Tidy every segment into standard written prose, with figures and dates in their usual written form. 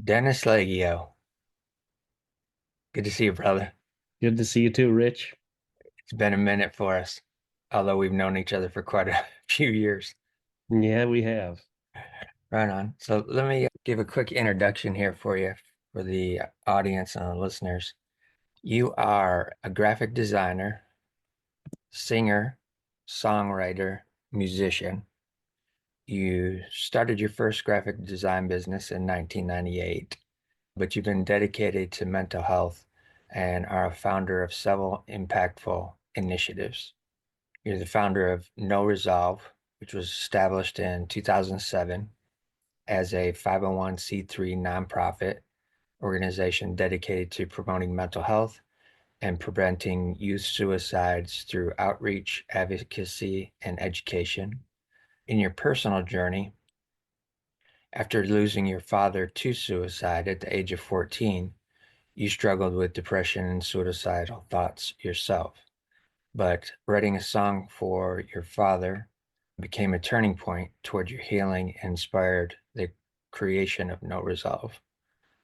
Dennis Liegghio. Good to see you, brother. Good to see you too, Rich. It's been a minute for us, although we've known each other for quite a few years. Yeah, we have. Right on. So let me give a quick introduction here for you, for the audience and the listeners. You are a graphic designer, singer, songwriter, musician. You started your first graphic design business in 1998, but you've been dedicated to mental health and are a founder of several impactful initiatives. You're the founder of No Resolve, which was established in 2007 as a 501c3 nonprofit organization dedicated to promoting mental health and preventing youth suicides through outreach, advocacy, and education. In your personal journey, after losing your father to suicide at the age of 14, you struggled with depression and suicidal thoughts yourself. But writing a song for your father became a turning point toward your healing and inspired the creation of No Resolve.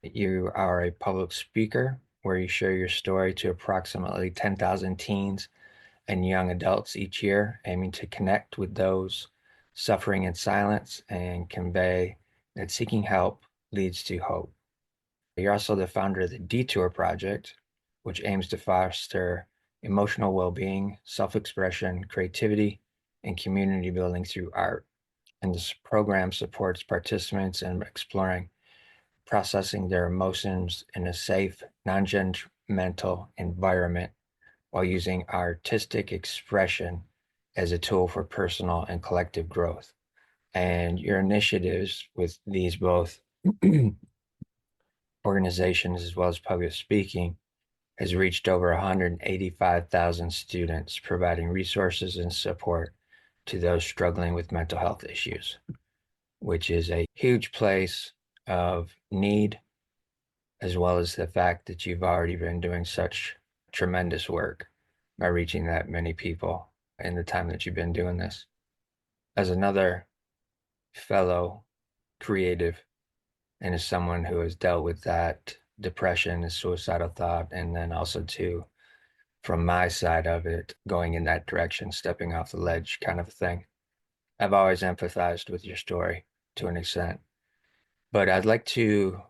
You are a public speaker where you share your story to approximately 10,000 teens and young adults each year, aiming to connect with those suffering in silence and convey that seeking help leads to hope. You're also the founder of the Detour Project, which aims to foster emotional well-being, self-expression, creativity, and community building through art. And this program supports participants in exploring processing their emotions in a safe, non-judgmental environment while using artistic expression as a tool for personal and collective growth. And your initiatives with these both organizations as well as public speaking has reached over 185,000 students, providing resources and support to those struggling with mental health issues, which is a huge place of need, as well as the fact that you've already been doing such tremendous work by reaching that many people in the time that you've been doing this. As another fellow creative and as someone who has dealt with that depression and suicidal thought, and then also too from my side of it, going in that direction, stepping off the ledge kind of a thing. I've always empathized with your story to an extent, but I'd like to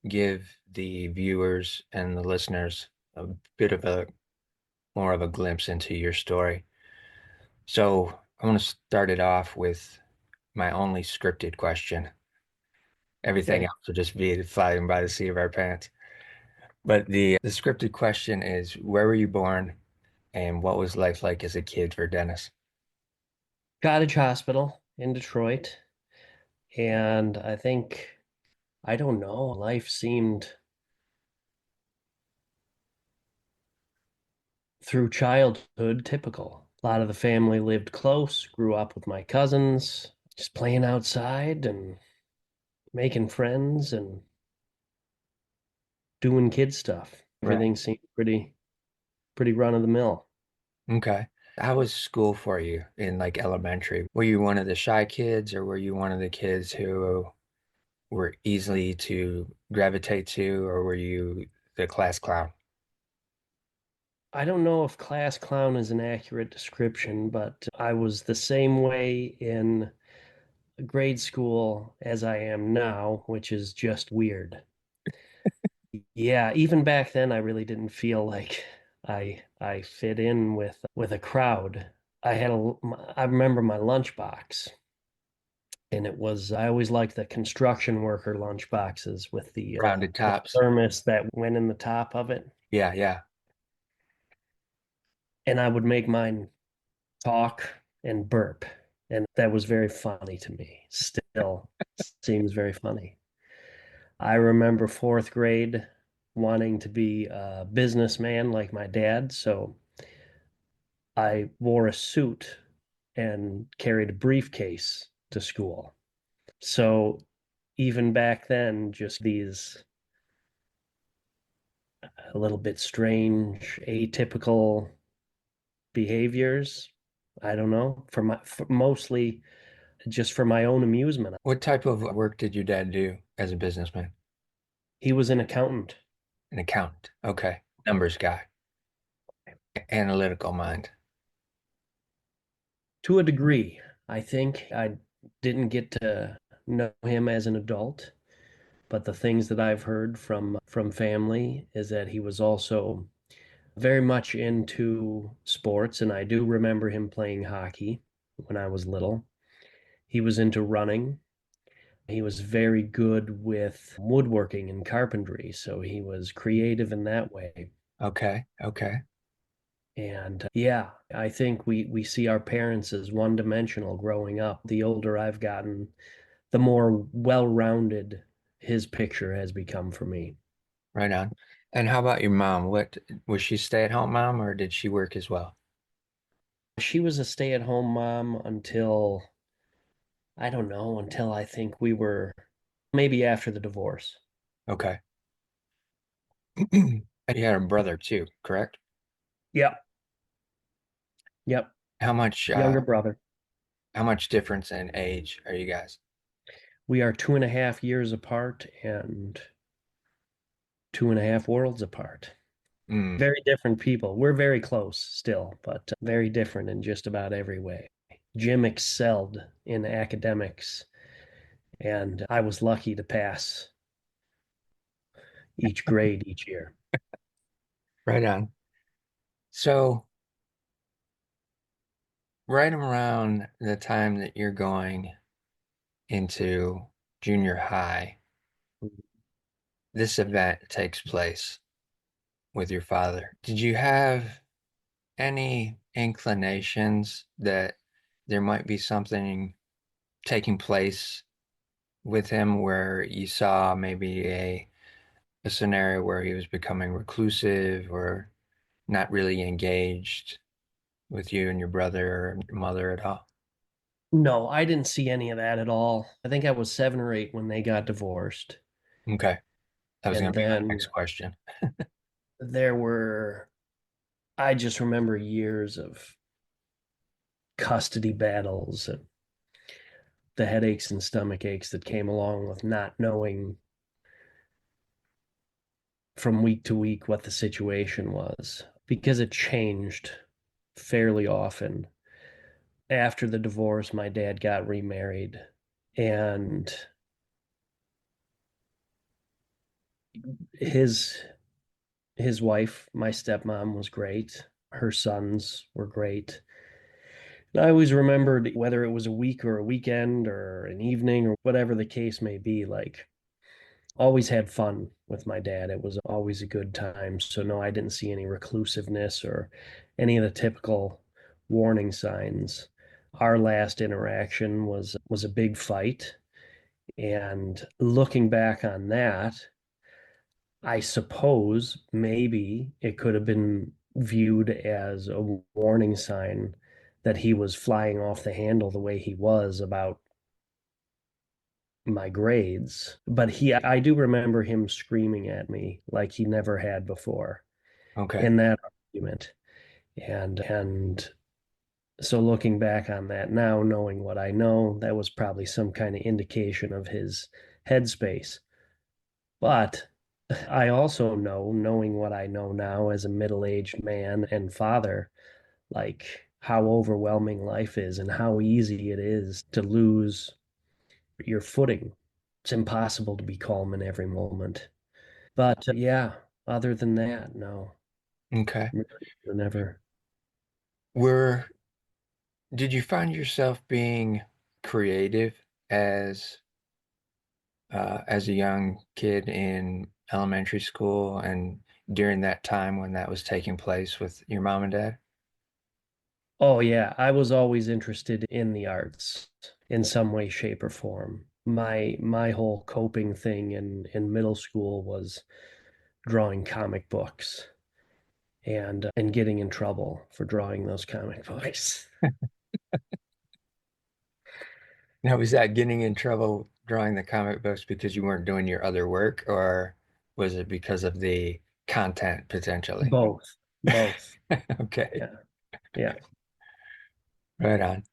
give the viewers and the listeners a bit of a more of a glimpse into your story. So I want to start it off with my only scripted question. Everything Okay. else will just be flying by the seat of our pants. But the scripted question is, where were you born and what was life like as a kid for Dennis? Cottage Hospital in Detroit. And I don't know, life seemed through childhood typical. A lot of the family lived close, grew up with my cousins, just playing outside and making friends and doing kid stuff. Right. Everything seemed pretty run of the mill. Okay. How was school for you in like elementary? Were you one of the shy kids or were you one of the kids who were easily to gravitate to, or were you the class clown? I don't know if class clown is an accurate description, but I was the same way in grade school as I am now, which is just weird. Yeah, even back then I really didn't feel like I fit in with a crowd. I remember my lunchbox, and I always liked the construction worker lunchboxes with Rounded the tops. thermos that went in the top of it, Yeah, yeah. and I would make mine talk and burp, and that was very funny to me. Still seems very funny. I remember fourth grade wanting to be a businessman like my dad, so I wore a suit and carried a briefcase to school. So even back then, just these a little bit strange, atypical behaviors. I don't know, mostly just for my own amusement. What type of work did your dad do as a businessman? He was an accountant. An accountant. Okay. Numbers guy. Analytical mind. To a degree. I think I didn't get to know him as an adult, but the things that I've heard from family is that he was also very much into sports, and I do remember him playing hockey when I was little. He was into running. He was very good with woodworking and carpentry, so he was creative in that way. Okay. Okay. And yeah, I think we see our parents as one-dimensional growing up. The older I've gotten, the more well-rounded his picture has become for me. Right on. And how about your mom? What was she stay-at-home mom or did she work as well? She was a stay-at-home mom until, I don't know, until I think we were maybe after the divorce. Okay. And you had a brother too, correct? Yep. Yep. How much Younger brother. how much difference in age are you guys? We are 2.5 years apart and 2.5 worlds apart. Mm, Very different people. We're very close still, but very different in just about every way. Jim excelled in academics, and I was lucky to pass each grade each year. right on. So, right around the time that you're going into junior high, this event takes place with your father. Did you have any inclinations that there might be something taking place with him where you saw maybe a scenario where he was becoming reclusive or not really engaged with you and your brother or mother at all? No, I didn't see any of that at all. I think I was 7 or 8 when they got divorced. Okay. That was going And to be my then next question. there were, I just remember years of custody battles and the headaches and stomach aches that came along with not knowing from week to week what the situation was because it changed fairly often. After the divorce, my dad got remarried, and his his wife, my stepmom, was great. Her sons were great. And I always remembered whether it was a week or a weekend or an evening or whatever the case may be, like always had fun with my dad. It was always a good time. So no, I didn't see any reclusiveness or any of the typical warning signs. Our last interaction was a big fight, and looking back on that, I suppose maybe it could have been viewed as a warning sign that he was flying off the handle the way he was about my grades. But I do remember him screaming at me like he never had before Okay. in that argument. And so looking back on that now, knowing what I know, that was probably some kind of indication of his headspace. But I also know, knowing what I know now as a middle-aged man and father, like how overwhelming life is and how easy it is to lose your footing. It's impossible to be calm in every moment. But yeah, other than that, no, Okay. never. Were did you find yourself being creative as as a young kid in elementary school and during that time when that was taking place with your mom and dad? Oh yeah, I was always interested in the arts in some way, shape, or form. My whole coping thing in middle school was drawing comic books and getting in trouble for drawing those comic books. Now, was that getting in trouble drawing the comic books because you weren't doing your other work, or was it because of the content potentially? Both, both. Okay, Yeah, yeah. right on.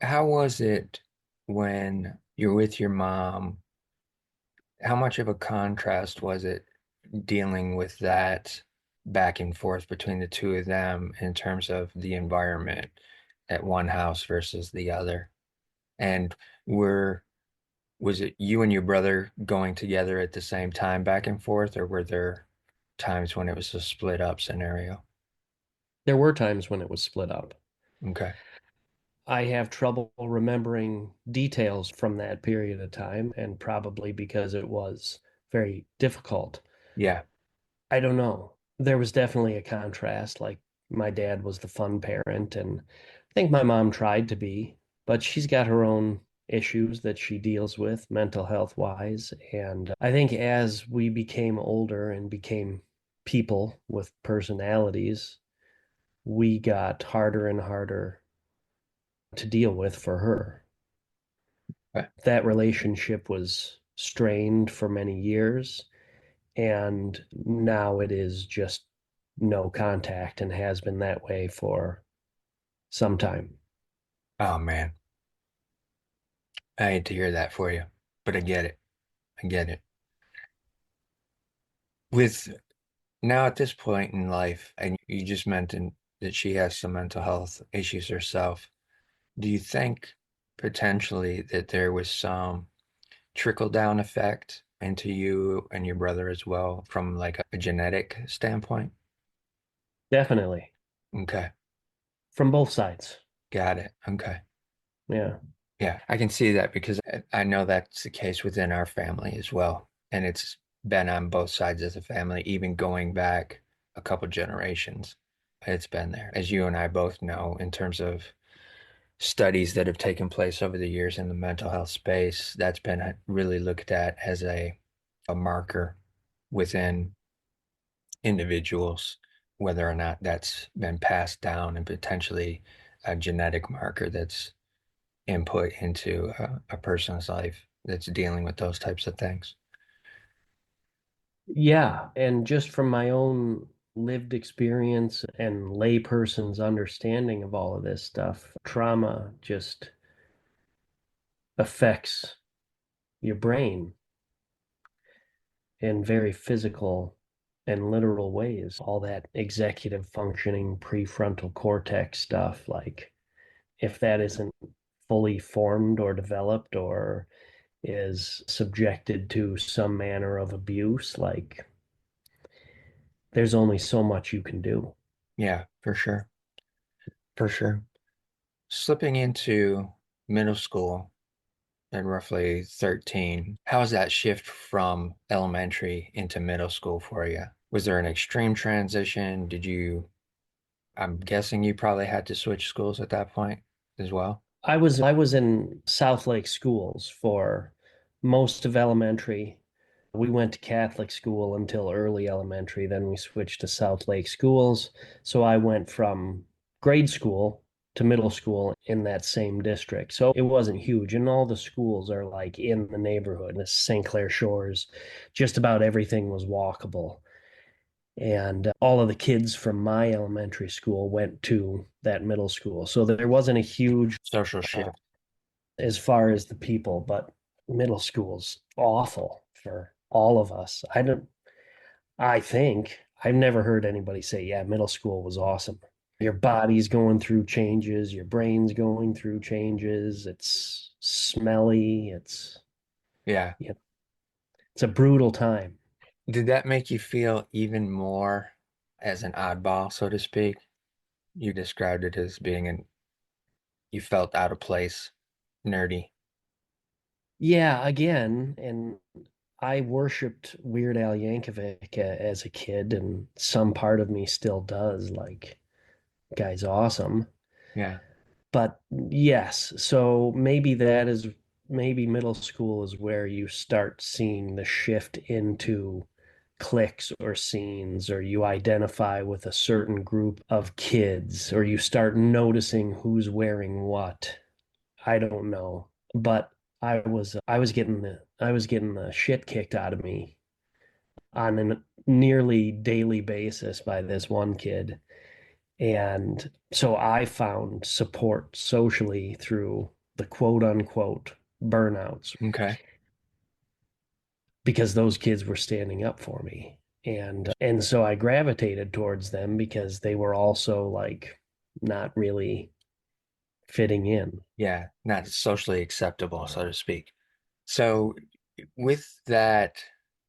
How was it when you're with your mom how much of a contrast was it dealing with that back and forth between the two of them in terms of the environment at one house versus the other? And were was it you and your brother going together at the same time back and forth, or were there times when it was a split up scenario? There were times when it was split up. Okay. I have trouble remembering details from that period of time, and probably because it was very difficult. Yeah. I don't know. There was definitely a contrast. Like my dad was the fun parent, and I think my mom tried to be, but she's got her own issues that she deals with mental health wise. And I think as we became older and became people with personalities, we got harder and harder to deal with for her. Okay. That relationship was strained for many years, and now it is just no contact and has been that way for some time. Oh man, I hate to hear that for you, but I get it. I get it. With now at this point in life, and you just mentioned that she has some mental health issues herself, do you think potentially that there was some trickle down effect into you and your brother as well from like a genetic standpoint? Definitely Okay, from both sides. got it. Okay. Yeah. Yeah, I can see that because I know that's the case within our family as well. And it's been on both sides of the family, even going back a couple generations. It's been there, as you and I both know, in terms of studies that have taken place over the years in the mental health space. That's been really looked at as a marker within individuals, whether or not that's been passed down and potentially a genetic marker that's input into a person's life that's dealing with those types of things. Yeah. And just from my own lived experience and layperson's understanding of all of this stuff, trauma just affects your brain in very physical and literal ways. All that executive functioning prefrontal cortex stuff, like if that isn't fully formed or developed or is subjected to some manner of abuse, like there's only so much you can do. Yeah, for sure. For sure. Slipping into middle school at roughly 13, how was that shift from elementary into middle school for you? Was there an extreme transition? I'm guessing you probably had to switch schools at that point as well. I was in South Lake schools for most of elementary. We went to Catholic school until early elementary, then we switched to South Lake schools. So I went from grade school to middle school in that same district. So it wasn't huge. And all the schools are like in the neighborhood, the St. Clair Shores. Just about everything was walkable. And all of the kids from my elementary school went to that middle school. So there wasn't a huge Social uh, shift. as far as the people, but middle school's awful for all of us. I think I've never heard anybody say, yeah, middle school was awesome. Your body's going through changes, your brain's going through changes. It's smelly. Yeah. Yeah, it's a brutal time. Did that make you feel even more as an oddball, so to speak? You described it as you felt out of place, nerdy. Yeah, again, and I worshipped Weird Al Yankovic as a kid, and some part of me still does. Like, guy's awesome. Yeah. But yes, so maybe middle school is where you start seeing the shift into cliques or scenes, or you identify with a certain group of kids, or you start noticing who's wearing what. I don't know, but I was getting the shit kicked out of me on a nearly daily basis by this one kid. And so I found support socially through the quote unquote burnouts, Okay. because those kids were standing up for me. And so I gravitated towards them because they were also like not really fitting in. Yeah, not socially acceptable, so to speak. So with that,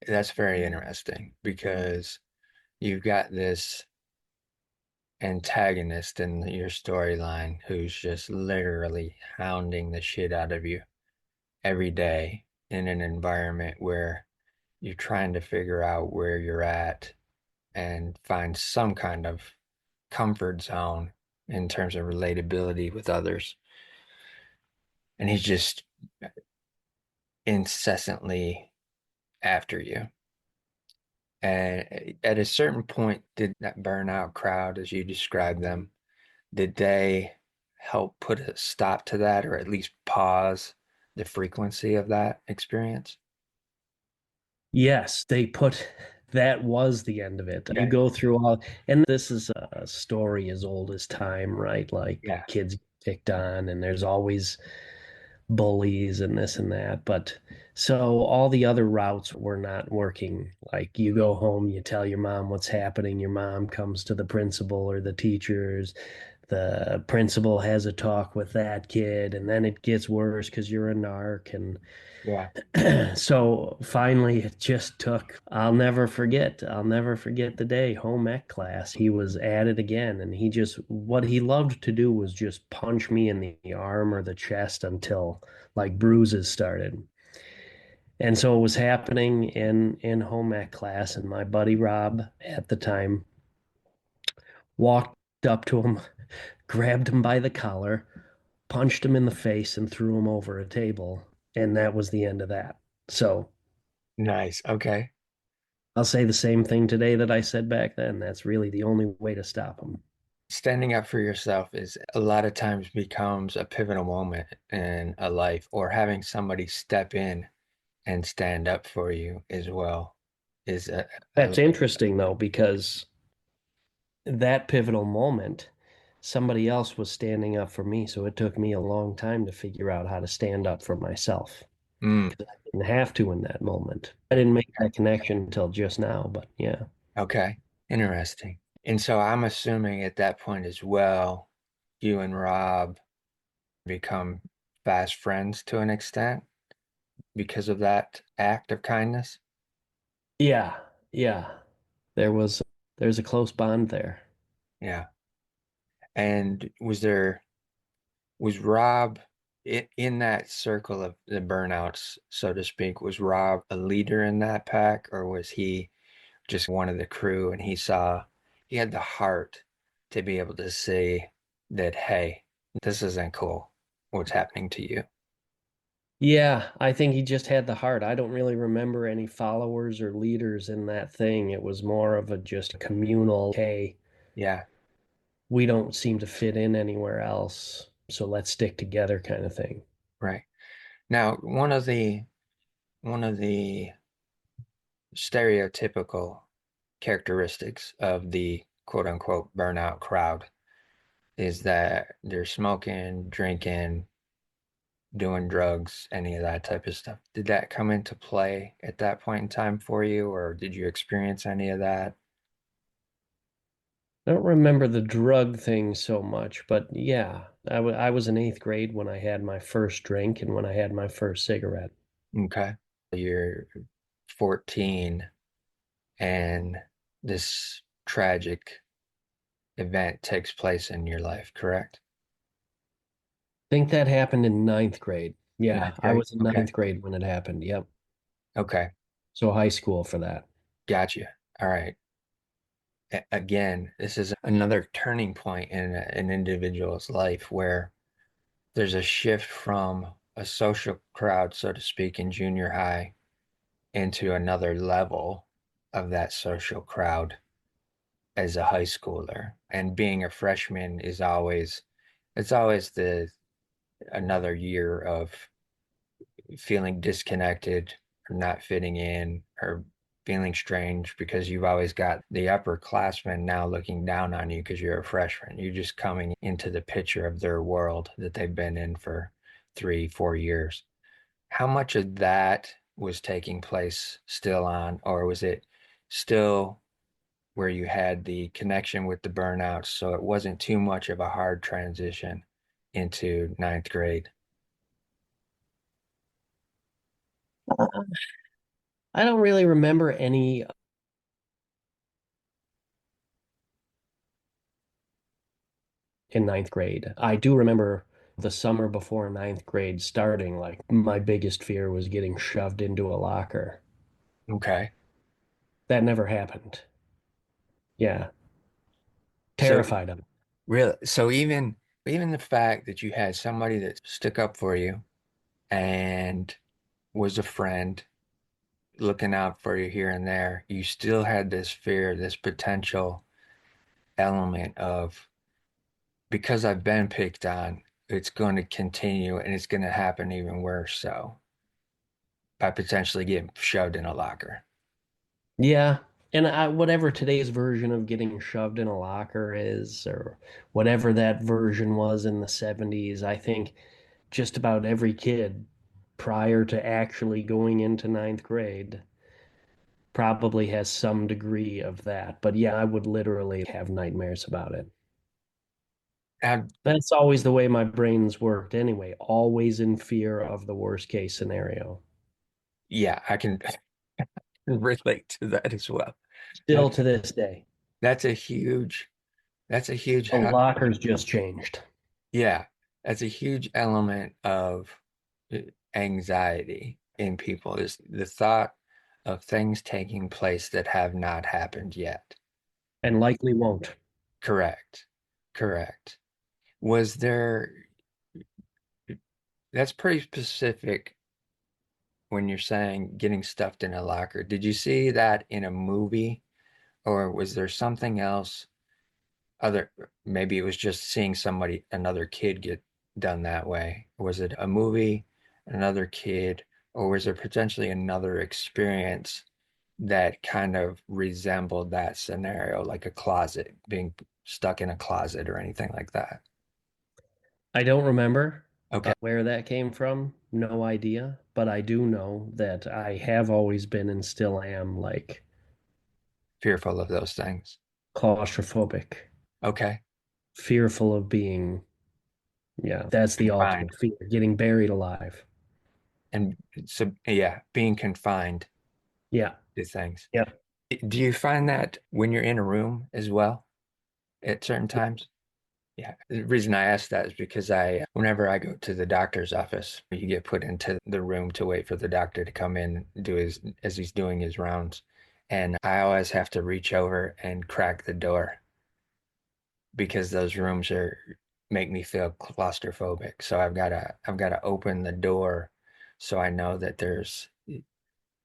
that's very interesting because you've got this antagonist in your storyline who's just literally hounding the shit out of you every day in an environment where you're trying to figure out where you're at and find some kind of comfort zone in terms of relatability with others. And he's just incessantly after you. And at a certain point, did that burnout crowd, as you described them, did they help put a stop to that or at least pause the frequency of that experience? Yes, they put that was the end of it. You Okay. go through all, and this is a story as old as time, right? Like Yeah. kids get picked on, and there's always bullies and this and that. But so all the other routes were not working. Like you go home, you tell your mom what's happening. Your mom comes to the principal or the teachers. The principal has a talk with that kid, and then it gets worse because you're a narc. And Yeah. so finally, it just took, I'll never forget the day home ec class. He was at it again, and what he loved to do was just punch me in the arm or the chest until like bruises started. And so it was happening in home ec class, and my buddy Rob at the time walked up to him, grabbed him by the collar, punched him in the face, and threw him over a table. And that was the end of that. So Nice. Okay. I'll say the same thing today that I said back then. That's really the only way to stop them. Standing up for yourself is a lot of times becomes a pivotal moment in a life, or having somebody step in and stand up for you as well is a That's interesting though, because that pivotal moment, somebody else was standing up for me. So it took me a long time to figure out how to stand up for myself. mm, I didn't have to in that moment. I didn't make that connection until just now, but yeah. okay. Interesting. And so I'm assuming at that point as well, you and Rob become fast friends to an extent because of that act of kindness. Yeah, yeah. There was there's a close bond there. Yeah. And was Rob in that circle of the burnouts, so to speak, was Rob a leader in that pack, or was he just one of the crew and he had the heart to be able to say that, hey, this isn't cool, what's happening to you? Yeah, I think he just had the heart. I don't really remember any followers or leaders in that thing. It was more of a just communal, hey, Yeah, we don't seem to fit in anywhere else, so let's stick together kind of thing. right. Now, one of the stereotypical characteristics of the quote unquote burnout crowd is that they're smoking, drinking, doing drugs, any of that type of stuff. Did that come into play at that point in time for you, or did you experience any of that? I don't remember the drug thing so much, but yeah, I was in eighth grade when I had my first drink and when I had my first cigarette. Okay. You're 14 and this tragic event takes place in your life, correct? I think that happened in ninth grade. Yeah, Ninth I grade. was in Okay. ninth grade when it happened. Yep. Okay. So high school for that. Gotcha. All right. Again, this is another turning point in an individual's life where there's a shift from a social crowd, so to speak, in junior high into another level of that social crowd as a high schooler. And being a freshman is always, it's always the another year of feeling disconnected or not fitting in or feeling strange because you've always got the upperclassmen now looking down on you because you're a freshman. You're just coming into the picture of their world that they've been in for 3, 4 years. How much of that was taking place still on, or was it still where you had the connection with the burnout, so it wasn't too much of a hard transition into ninth grade? I don't really remember any in ninth grade. I do remember the summer before ninth grade starting, like my biggest fear was getting shoved into a locker. Okay. That never happened. Yeah, So terrified of it. really, so even the fact that you had somebody that stuck up for you and was a friend looking out for you here and there, you still had this fear, this potential element of because I've been picked on, it's going to continue and it's going to happen even worse so by potentially getting shoved in a locker. Yeah, and whatever today's version of getting shoved in a locker is, or whatever that version was in the 70s, I think just about every kid prior to actually going into ninth grade probably has some degree of that. But yeah, I would literally have nightmares about it. And That's always the way my brain's worked anyway, always in fear of the worst case scenario. yeah, I can relate to that as well. Still That's to this day. that's a huge that's a huge The lockers just changed. yeah, that's a huge element of uh, anxiety in people is the thought of things taking place that have not happened yet. And likely won't. Correct. Correct. Was there, that's pretty specific when you're saying getting stuffed in a locker. Did you see that in a movie, or was there something else? Other, maybe it was just seeing somebody, another kid get done that way. Was it a movie, another kid, or was there potentially another experience that kind of resembled that scenario, like a closet, being stuck in a closet or anything like that? I don't remember Okay, where that came from. No idea. But I do know that I have always been and still am like fearful of those things. claustrophobic, Okay, fearful of being, yeah, that's the confined. ultimate fear, getting buried alive. And so, yeah, being confined Yeah. to things. Yeah. Do you find that when you're in a room as well at certain times? Yeah. The reason I ask that is because whenever I go to the doctor's office, you get put into the room to wait for the doctor to come in and as he's doing his rounds. And I always have to reach over and crack the door because those rooms make me feel claustrophobic. So I've got to open the door so I know that there's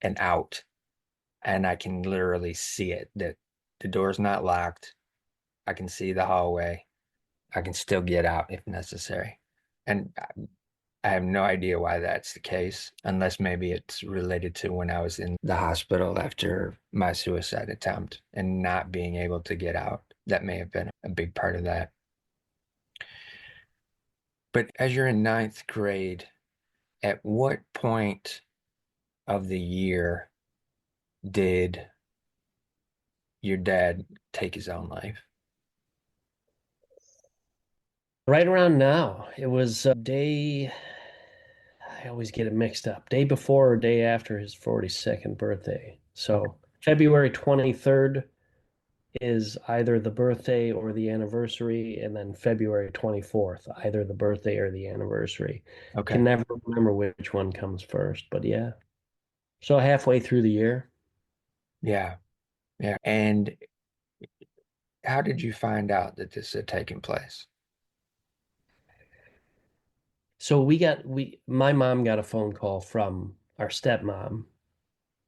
an out and I can literally see it, that the door's not locked. I can see the hallway. I can still get out if necessary. And I have no idea why that's the case, unless maybe it's related to when I was in the hospital after my suicide attempt and not being able to get out. That may have been a big part of that. But as you're in ninth grade, at what point of the year did your dad take his own life? Right around now, it was day, I always get it mixed up, day before or day after his 42nd birthday. Okay. So February 23rd is either the birthday or the anniversary, and then February 24th, either the birthday or the anniversary. Can Okay. never remember which one comes first, but yeah. So halfway through the year. Yeah. Yeah. And how did you find out that this had taken place? So my mom got a phone call from our stepmom,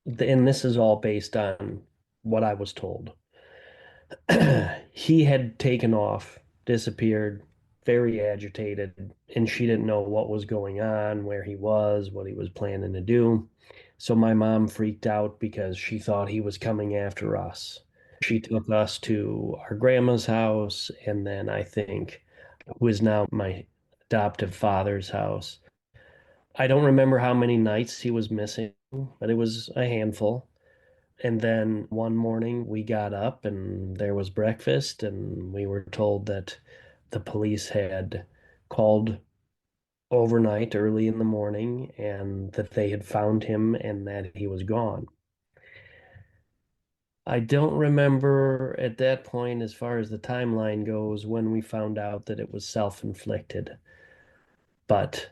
and this is all based on what I was told. He had taken off, disappeared, very agitated, and she didn't know what was going on, where he was, what he was planning to do. So my mom freaked out because she thought he was coming after us. She took us to our grandma's house, and then I think, who is now my adoptive father's house. I don't remember how many nights he was missing. but it was a handful. And then one morning we got up and there was breakfast, and we were told that the police had called overnight early in the morning and that they had found him and that he was gone. I don't remember at that point, as far as the timeline goes, when we found out that it was self-inflicted, but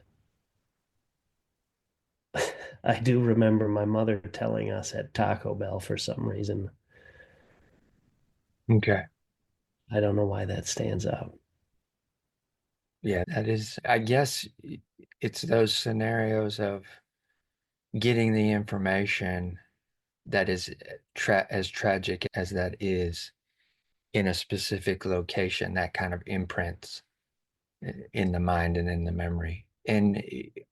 I do remember my mother telling us at Taco Bell for some reason. Okay. I don't know why that stands out. Yeah, that is, I guess it's those scenarios of getting the information that is as tragic as that is in a specific location that kind of imprints in the mind and in the memory. And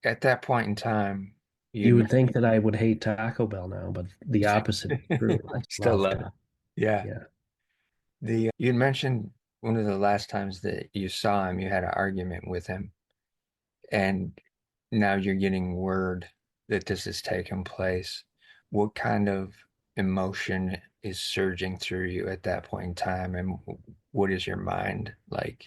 at that point in time, You you'd would think that I would hate Taco Bell now, but the opposite is true. I still love love it. Taco. Yeah. Yeah. The you'd mentioned one of the last times that you saw him, you had an argument with him, and now you're getting word that this has taken place. What kind of emotion is surging through you at that point in time, and what is your mind like?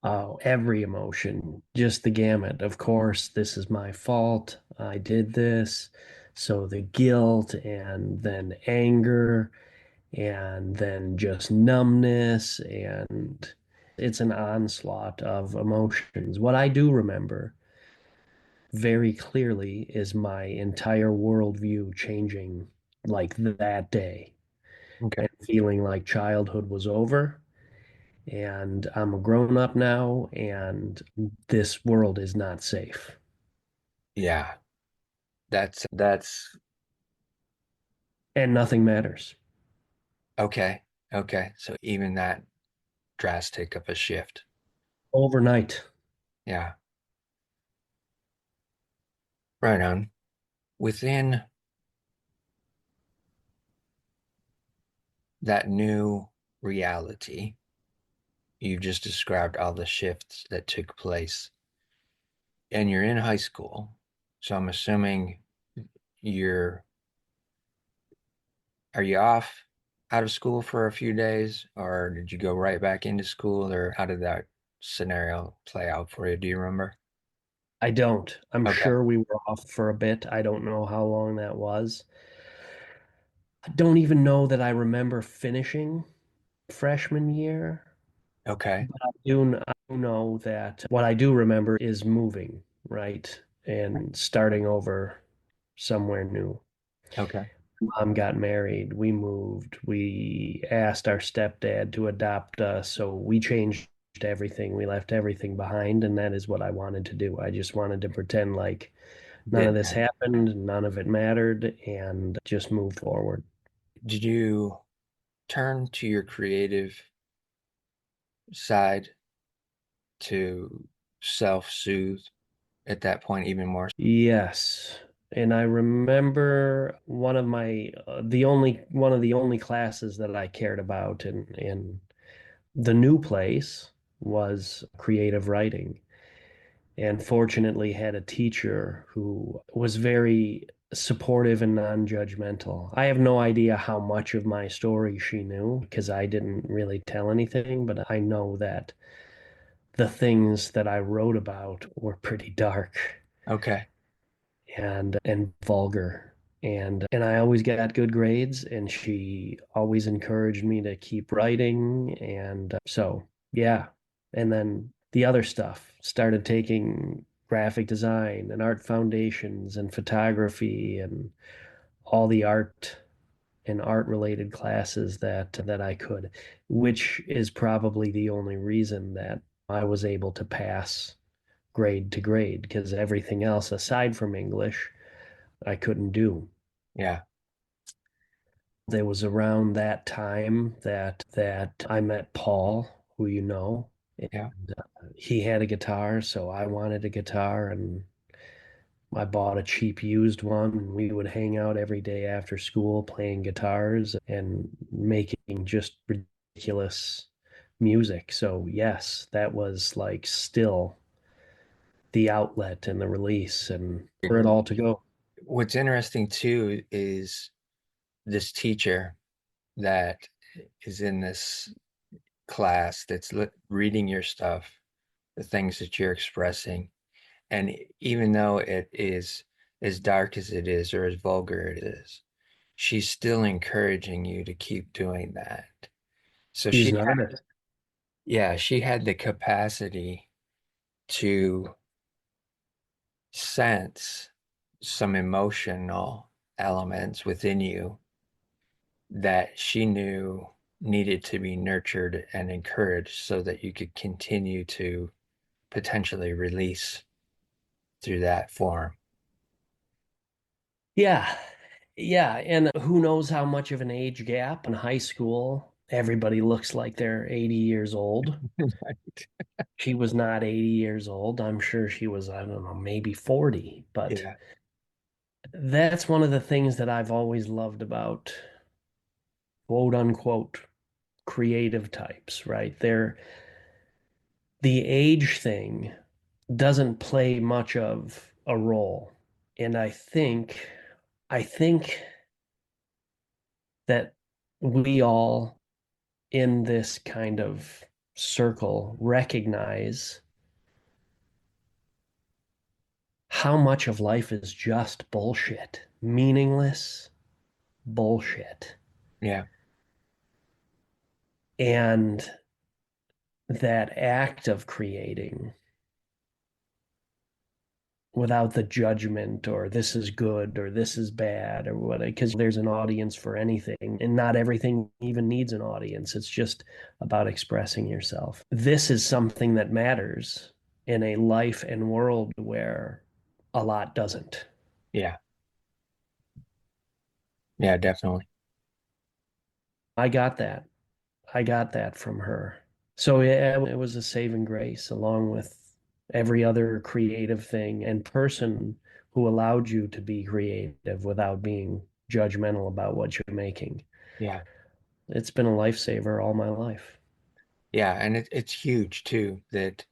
Oh, every emotion, just the gamut. Of course, this is my fault. I did this. So the guilt and then anger and then just numbness, and it's an onslaught of emotions. What I do remember very clearly is my entire worldview changing like that day Okay. and feeling like childhood was over and I'm a grown up now and this world is not safe Yeah, that's and nothing matters. okay. Okay. So even that drastic of a shift. Overnight. Yeah. Right on. Within that new reality, you've just described all the shifts that took place, and you're in high school. So I'm assuming you're, are you off out of school for a few days, or did you go right back into school, or how did that scenario play out for you? Do you remember? I don't. I'm Okay. sure we were off for a bit. I don't know how long that was. I don't even know that I remember finishing freshman year. Okay. But I do know that what I do remember is moving, right? And starting over somewhere new. Okay. Mom got married, we moved, we asked our stepdad to adopt us, so we changed everything. We left everything behind, and that is what I wanted to do. I just wanted to pretend like none of Did this happened, none of it mattered, and just move forward. did you turn to your creative side to self-soothe at that point even more? Yes. And I remember one of my the only one of the only classes that I cared about in the new place was creative writing. And fortunately had a teacher who was very supportive and non-judgmental. I have no idea how much of my story she knew because I didn't really tell anything, but I know that the things that I wrote about were pretty dark Okay. and vulgar. And I always got good grades, and she always encouraged me to keep writing. And so, yeah. And then the other stuff started taking graphic design and art foundations and photography and all the art and art related classes that I could, which is probably the only reason that I was able to pass grade to grade because everything else aside from English I couldn't do. Yeah. It was around that time that I met Paul, who you know, and Yeah. he had a guitar, so I wanted a guitar, and I bought a cheap used one, and we would hang out every day after school playing guitars and making just ridiculous music. So yes, that was like still the outlet and the release and for it all to go. what's interesting too is this teacher that is in this class that's reading your stuff, the things that you're expressing. And even though it is as dark as it is or as vulgar it is, she's still encouraging you to keep doing that. So She's an artist. yeah, she had the capacity to sense some emotional elements within you that she knew needed to be nurtured and encouraged so that you could continue to potentially release through that form. Yeah. Yeah. And who knows how much of an age gap in high school? Everybody looks like they're 80 years old. She was not 80 years old. I'm sure she was, I don't know, maybe 40. But Yeah, that's one of the things that I've always loved about quote unquote creative types, right? The age thing doesn't play much of a role. And I think that we all in this kind of circle recognize how much of life is just bullshit, meaningless bullshit. yeah, And that act of creating without the judgment or this is good or this is bad or what, because there's an audience for anything and not everything even needs an audience. It's just about expressing yourself. This is something that matters in a life and world where a lot doesn't. yeah, yeah, definitely. I got that. I got that from her. So yeah, it was a saving grace along with every other creative thing and person who allowed you to be creative without being judgmental about what you're making. Yeah, It's been a lifesaver all my life. yeah, and it's huge too that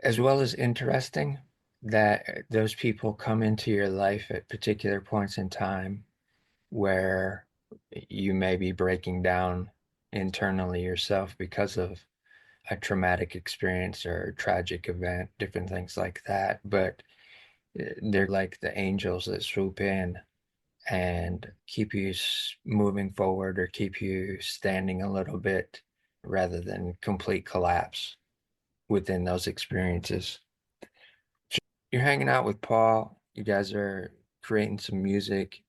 as well as interesting that those people come into your life at particular points in time where you may be breaking down internally yourself because of a traumatic experience or a tragic event, different things like that. But they're like the angels that swoop in and keep you moving forward or keep you standing a little bit rather than complete collapse within those experiences. You're hanging out with Paul, you guys are creating some music,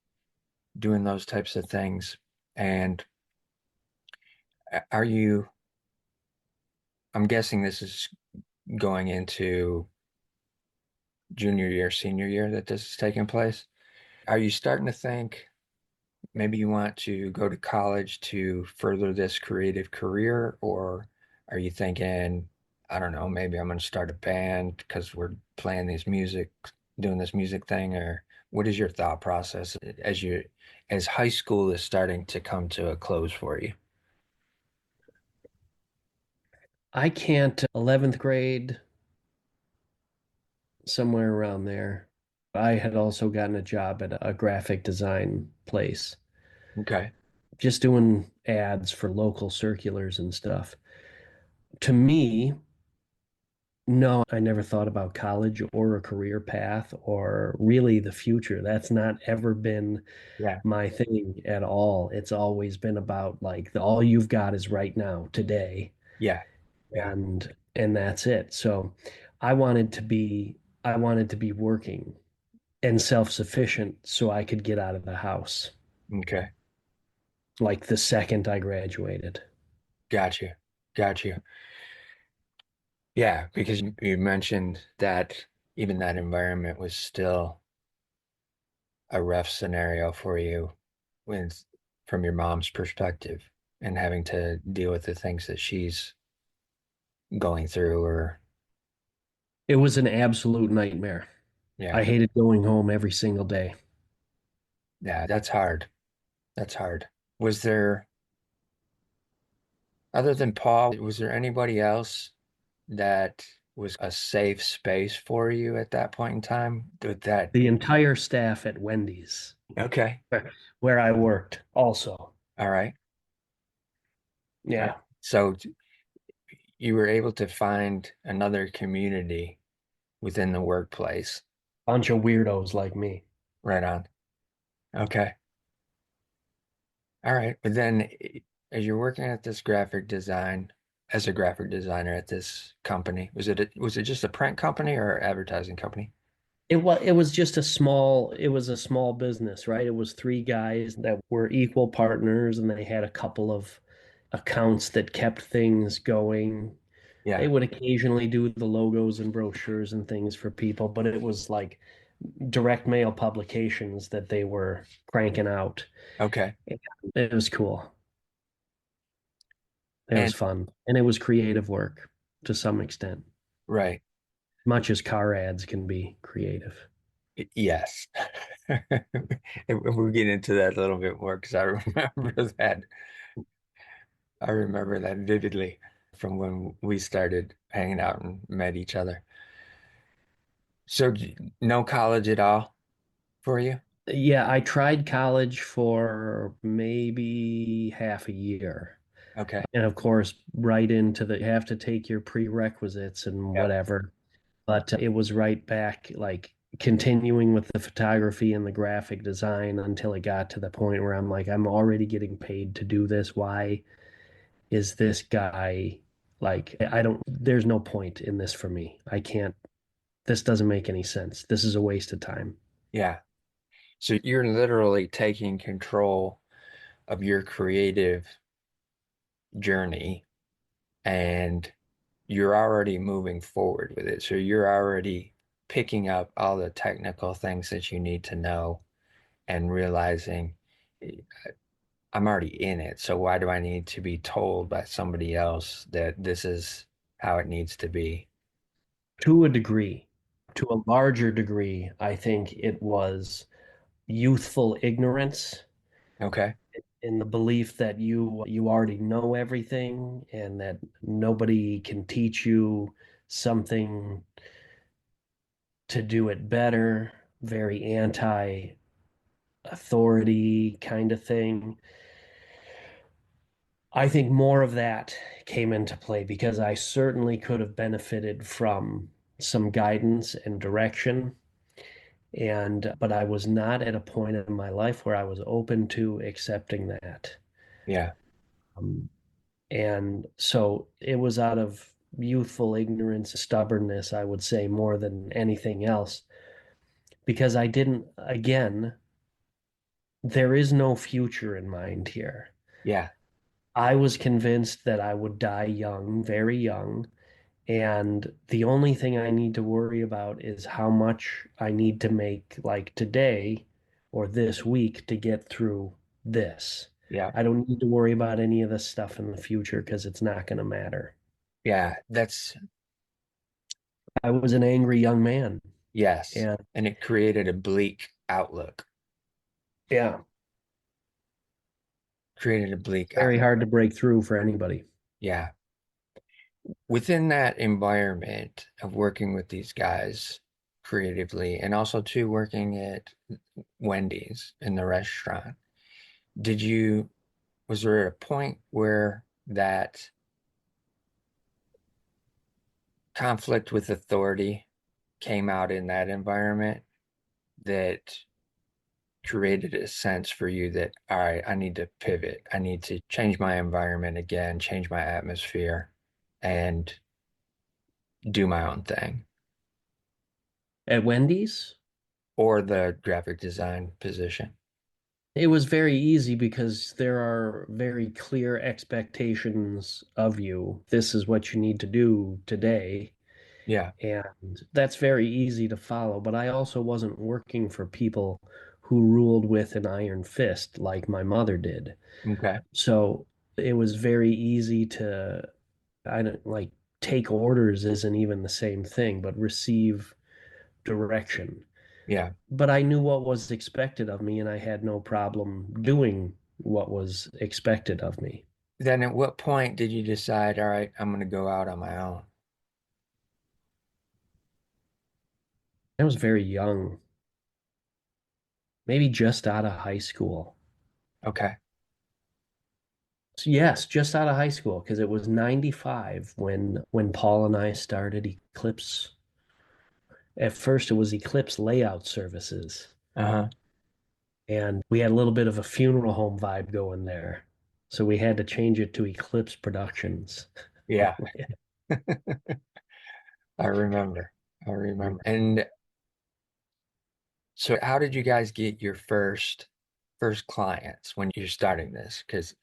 doing those types of things. And are you, I'm guessing this is going into junior year, senior year that this is taking place. Are you starting to think maybe you want to go to college to further this creative career, or are you thinking, I don't know, maybe I'm going to start a band because we're playing these music, doing this music thing, or what is your thought process as high school is starting to come to a close for you? I can't, 11th grade, somewhere around there. I had also gotten a job at a graphic design place, Okay. just doing ads for local circulars and stuff. To me, no, I never thought about college or a career path or really the future. That's not ever been Yeah. my thing at all. It's always been about like all you've got is right now, today, Yeah. Yeah. and that's it. So I wanted to be working and self-sufficient so I could get out of the house Okay. like the second I graduated. Got you. Got you. Yeah, because you mentioned that even that environment was still a rough scenario for you with from your mom's perspective and having to deal with the things that she's going through or It was an absolute nightmare. yeah. I hated going home every single day. Yeah, that's hard. That's hard. Was there other than Paul, was there anybody else that was a safe space for you at that point in time? With that, The entire staff at Wendy's, okay, where I worked, also. all right. Yeah, So you were able to find another community within the workplace. bunch of weirdos like me. Right on. Okay. All right. But then as you're working at this graphic design, as a graphic designer at this company, was it just a print company or advertising company? It was just a small business, right? It was three guys that were equal partners, and they had a couple of accounts that kept things going. They Yeah. would occasionally do the logos and brochures and things for people, but it was like direct mail publications that they were cranking out. Okay. It was cool. It was And fun. And it was creative work to some extent, right. much as car ads can be creative. Yes. We'll get into that a little bit more because I remember that vividly from when we started hanging out and met each other. So no college at all for you? Yeah, I tried college for maybe half a year. Okay. And of course, right into you have to take your prerequisites and Yep. whatever. But it was right back, like continuing with the photography and the graphic design until it got to the point where I'm like, I'm already getting paid to do this. Why is this guy like, there's no point in this for me. I can't, this doesn't make any sense. This is a waste of time. Yeah. So you're literally taking control of your creative journey and you're already moving forward with it. So you're already picking up all the technical things that you need to know and realizing I'm already in it. So why do I need to be told by somebody else that this is how it needs to be? To a degree, to a larger degree, I think it was youthful ignorance Okay. in the belief that you already know everything and that nobody can teach you something to do it better, very anti-authority kind of thing. I think more of that came into play because I certainly could have benefited from some guidance and direction. And but I was not at a point in my life where I was open to accepting that. Yeah. Um, and so it was out of youthful ignorance, stubbornness, I would say, more than anything else, because I didn't, again, there is no future in mind here. Yeah. I was convinced that I would die young, very young, and the only thing I need to worry about is how much I need to make, like today or this week, to get through this. Yeah. I don't need to worry about any of this stuff in the future because it's not going to matter. Yeah. That's I was an angry young man, yes. and And it created a bleak outlook. yeah, Created a bleak very outlook. hard to break through for anybody. Yeah. Within that environment of working with these guys creatively and also too working at Wendy's in the restaurant, did you, was there a point where that conflict with authority came out in that environment that created a sense for you that, all right, I need to pivot. I need to change my environment again, change my atmosphere, and do my own thing, At Wendy's, or the graphic design position. it was very easy because there are very clear expectations of you. This is what you need to do today. Yeah. And that's very easy to follow. But I also wasn't working for people who ruled with an iron fist like my mother did. Okay. So it was very easy to, I don't like, take orders isn't even the same thing, but receive direction. Yeah. But I knew what was expected of me, and I had no problem doing what was expected of me. Then at what point did you decide, all right, I'm going to go out on my own? I was very young, maybe just out of high school. Okay. So yes, just out of high school because it was 95 when Paul and I started Eclipse. At first it was Eclipse Layout Services, Uh-huh. and we had a little bit of a funeral home vibe going there. So we had to change it to Eclipse Productions. Yeah. I remember. I remember. And so how did you guys get your first clients when you're starting this? Because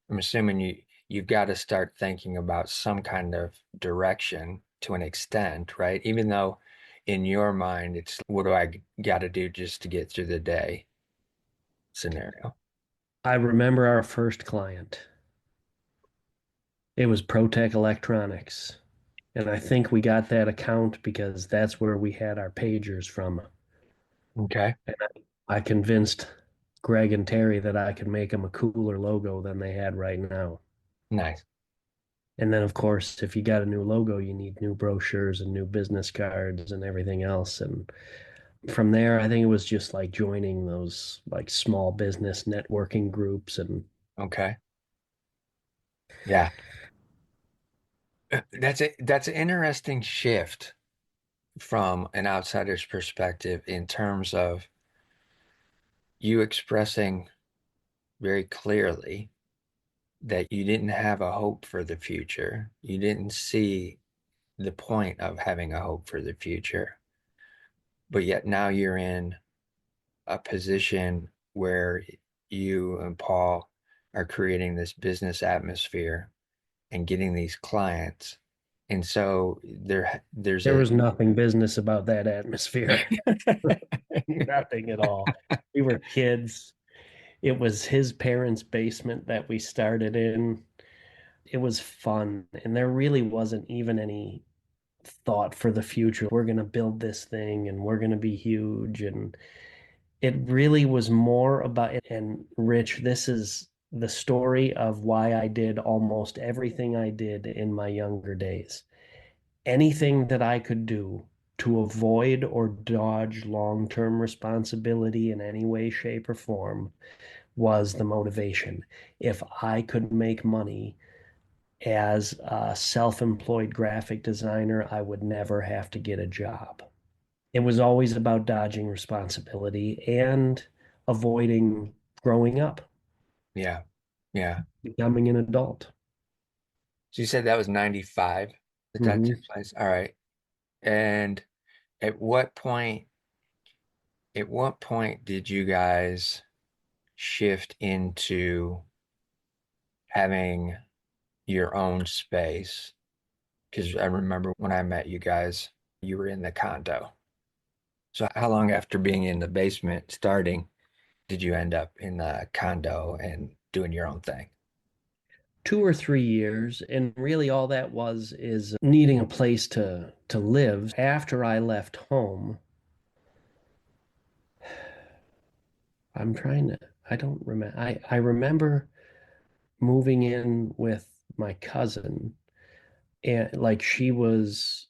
I'm assuming you've got to start thinking about some kind of direction to an extent, right? Even though in your mind it's what do I got to do just to get through the day scenario. I remember our first client. It was ProTech Electronics. And I think we got that account because that's where we had our pagers from. Okay. And I convinced Greg and Terry that I could make them a cooler logo than they had right now. Nice. And then, of course, if you got a new logo, you need new brochures and new business cards and everything else. And from there, I think it was just like joining those like small business networking groups. And Okay. Yeah. That's an interesting shift from an outsider's perspective in terms of you expressing very clearly that you didn't have a hope for the future. You didn't see the point of having a hope for the future. But yet now you're in a position where you and Paul are creating this business atmosphere and getting these clients. And so there's there a was nothing business about that atmosphere. Nothing at all. We were kids. It was his parents' basement that we started in. It was fun, and there really wasn't even any thought for the future. We're going to build this thing and we're going to be huge. And it really was more about it. And Rich, this is the story of why I did almost everything I did in my younger days. Anything that I could do to avoid or dodge long term responsibility in any way, shape, or form was the motivation. If I could make money as a self-employed graphic designer, I would never have to get a job. It was always about dodging responsibility and avoiding growing up, yeah, yeah. becoming an adult. So you said that was 95 that that Hmm. took place. All right. And at what point did you guys shift into having your own space? Because I remember when I met you guys, you were in the condo. So how long after being in the basement starting did you end up in the condo and doing your own thing? 2 or 3 years, and really all that was is needing a place to live. After I left home, I'm trying to, I don't remember. I remember moving in with my cousin, and like she was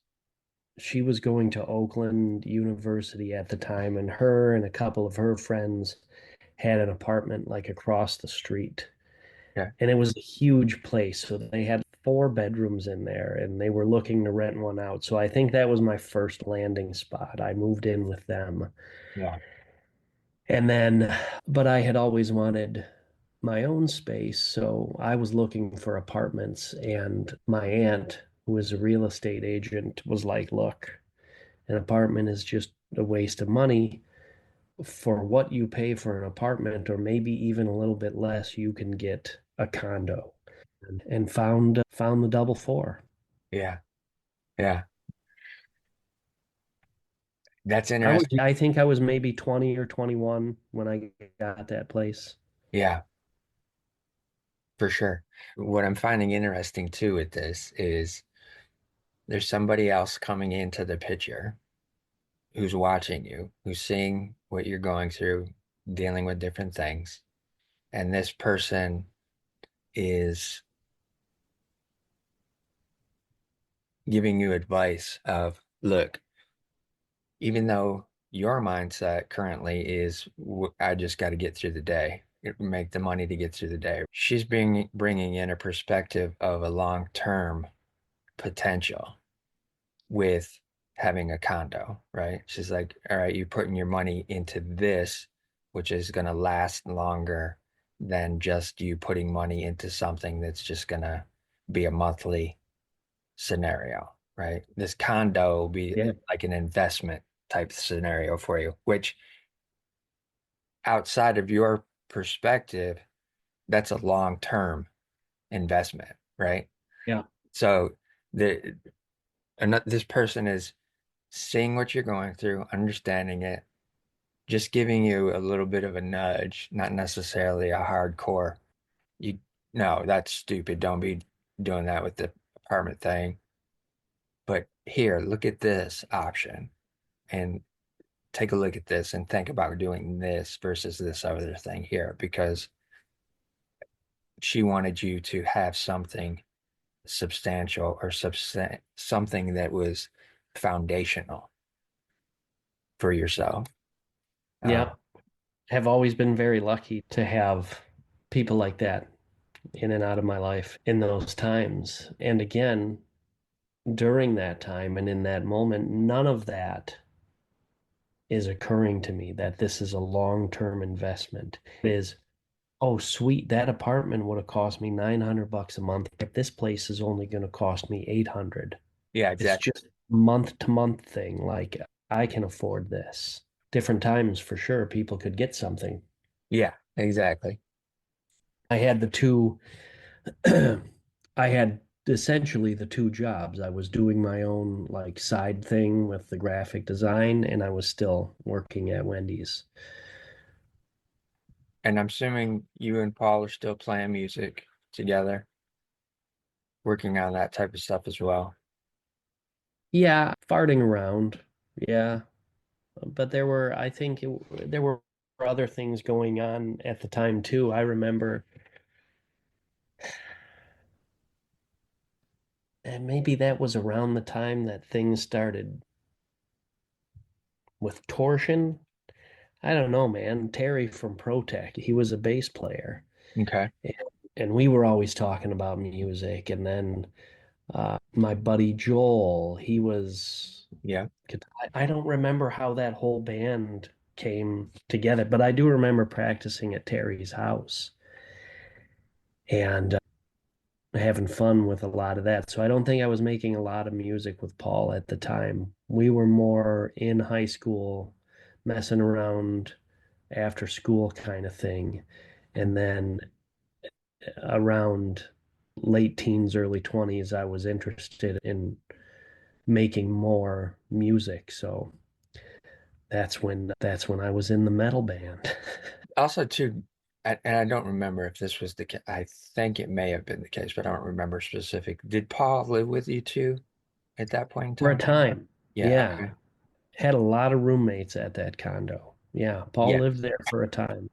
going to Oakland University at the time, and her and a couple of her friends had an apartment like across the street. Yeah. And it was a huge place. So they had 4 bedrooms in there and they were looking to rent one out. So I think that was my first landing spot. I moved in with them. Yeah. And then, but I had always wanted my own space. So I was looking for apartments. And my aunt, who was a real estate agent, was like, look, an apartment is just a waste of money. For what you pay for an apartment, or maybe even a little bit less, you can get a condo. And found the double four. Yeah. Yeah. That's I was interesting. I think I was maybe 20 or 21 when I got that place. Yeah, for sure. What I'm finding interesting too with this is there's somebody else coming into the picture who's watching you, who's seeing what you're going through, dealing with different things. And this person is giving you advice of, look, even though your mindset currently is, I just got to get through the day, make the money to get through the day. She's bringing in a perspective of a long-term potential with having a condo, right? She's like, all right, you're putting your money into this, which is going to last longer than just you putting money into something that's just going to be a monthly scenario, right? This condo will be Yeah. like an investment type scenario for you, which outside of your perspective, that's a long-term investment, right? Yeah. So the this person is seeing what you're going through, understanding it, just giving you a little bit of a nudge, not necessarily a hardcore, you no, that's stupid. Don't be doing that with the apartment thing. But here, look at this option and take a look at this and think about doing this versus this other thing here because she wanted you to have something substantial or something that was foundational for yourself. Yeah. Um, Have always been very lucky to have people like that in and out of my life in those times. And again, during that time and in that moment, none of that is occurring to me that this is a long-term investment. It is, oh, sweet, that apartment would have cost me 900 bucks a month, but this place is only going to cost me 800. yeah, It's exactly. just month to month thing. Like I can afford this. Different times for sure, people could get something. Yeah, exactly. I had the two, I had essentially the two jobs. I was doing my own like side thing with the graphic design, and I was still working at Wendy's. And I'm assuming you and Paul are still playing music together, working on that type of stuff as well. Yeah, farting around. Yeah, but I think there were other things going on at the time too. I remember, and maybe that was around the time that things started with torsion. I don't know, man. Terry from ProTech, he was a bass player, Okay. and, and we were always talking about music. And then my buddy Joel, he was. Yeah. I don't remember how that whole band came together, but I do remember practicing at Terry's house and having fun with a lot of that. So I don't think I was making a lot of music with Paul at the time. We were more in high school, messing around after school kind of thing. And then around late teens, early 20s, I was interested in making more music. So that's when I was in the metal band. Also, too, and I don't remember if this was the case. I think it may have been the case, but I don't remember specific. Did Paul live with you too at that point in For a time? time. Yeah. Yeah. Okay. Had a lot of roommates at that condo. Yeah. Paul Yeah. lived there for a time.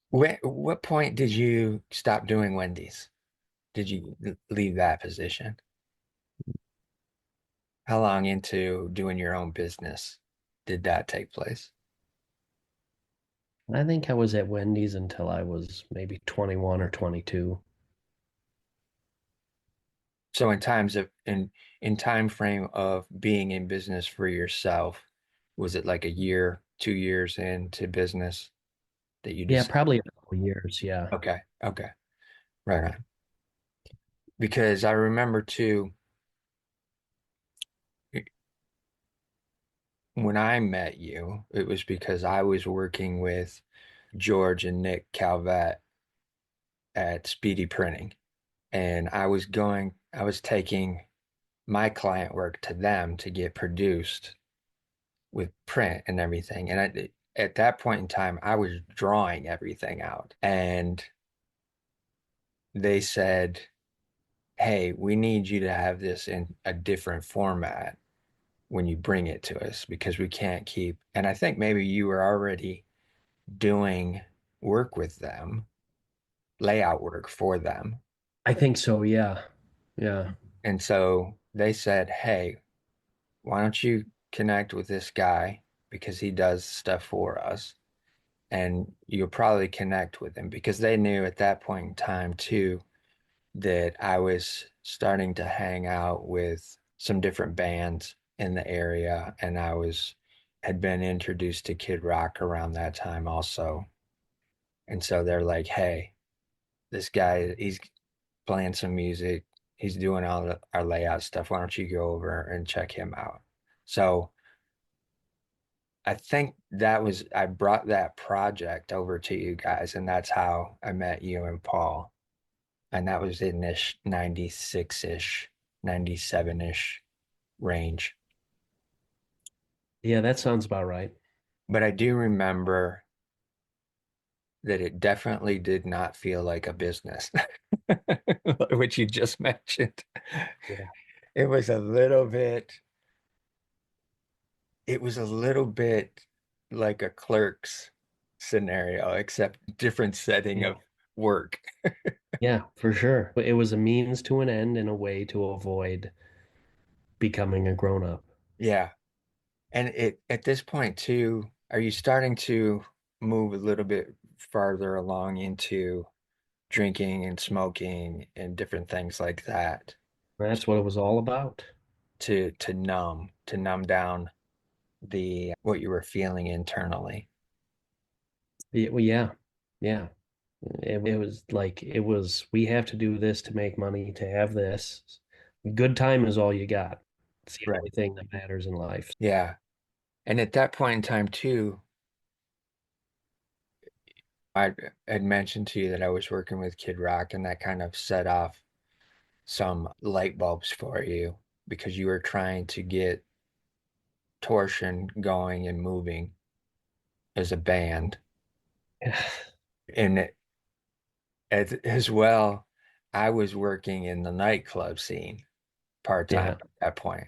What point did you stop doing Wendy's? Did you leave that position? How long into doing your own business did that take place? I think I was at Wendy's until I was maybe 21 or 22. So in times of in time frame of being in business for yourself, was it like a year, 2 years into business that you Yeah, just probably a couple years. Yeah. okay, okay, right on. Because I remember too when I met you, it was because I was working with George and Nick Calvet at Speedy Printing, and I was taking my client work to them to get produced with print and everything. And at that point in time, I was drawing everything out. And they said, hey, we need you to have this in a different format when you bring it to us because we can't keep. And I think maybe you were already doing work with them, layout work for them. I think so. Yeah. Yeah. And so they said, hey, why don't you connect with this guy because he does stuff for us, and you'll probably connect with him because they knew at that point in time too that I was starting to hang out with some different bands in the area, and had been introduced to Kid Rock around that time also. And so they're like, "Hey, this guy, he's playing some music. He's doing our layout stuff. Why don't you go over and check him out?" So I think I brought that project over to you guys, and that's how I met you and Paul. And that was in this 96-ish, 97-ish range. Yeah, that sounds about right. But I do remember that it definitely did not feel like a business, which you just mentioned. Yeah. It was a little bit, it was a little bit like a clerk's scenario, except different setting Yeah. of work. Yeah, for sure. But it was a means to an end and a way to avoid becoming a grown up. Yeah. And at this point too, are you starting to move a little bit farther along into drinking and smoking and different things like that That's what it was all about. to numb down the what you were feeling internally? Yeah, well, yeah. Yeah. It was like, we have to do this to make money, to have this. Good time is all you got. It's the Right. only thing that matters in life. Yeah. And at that point in time too, I had mentioned to you that I was working with Kid Rock, and that kind of set off some light bulbs for you because you were trying to get torsion going and moving as a band. And as well, I was working in the nightclub scene part-time Yeah. at that point.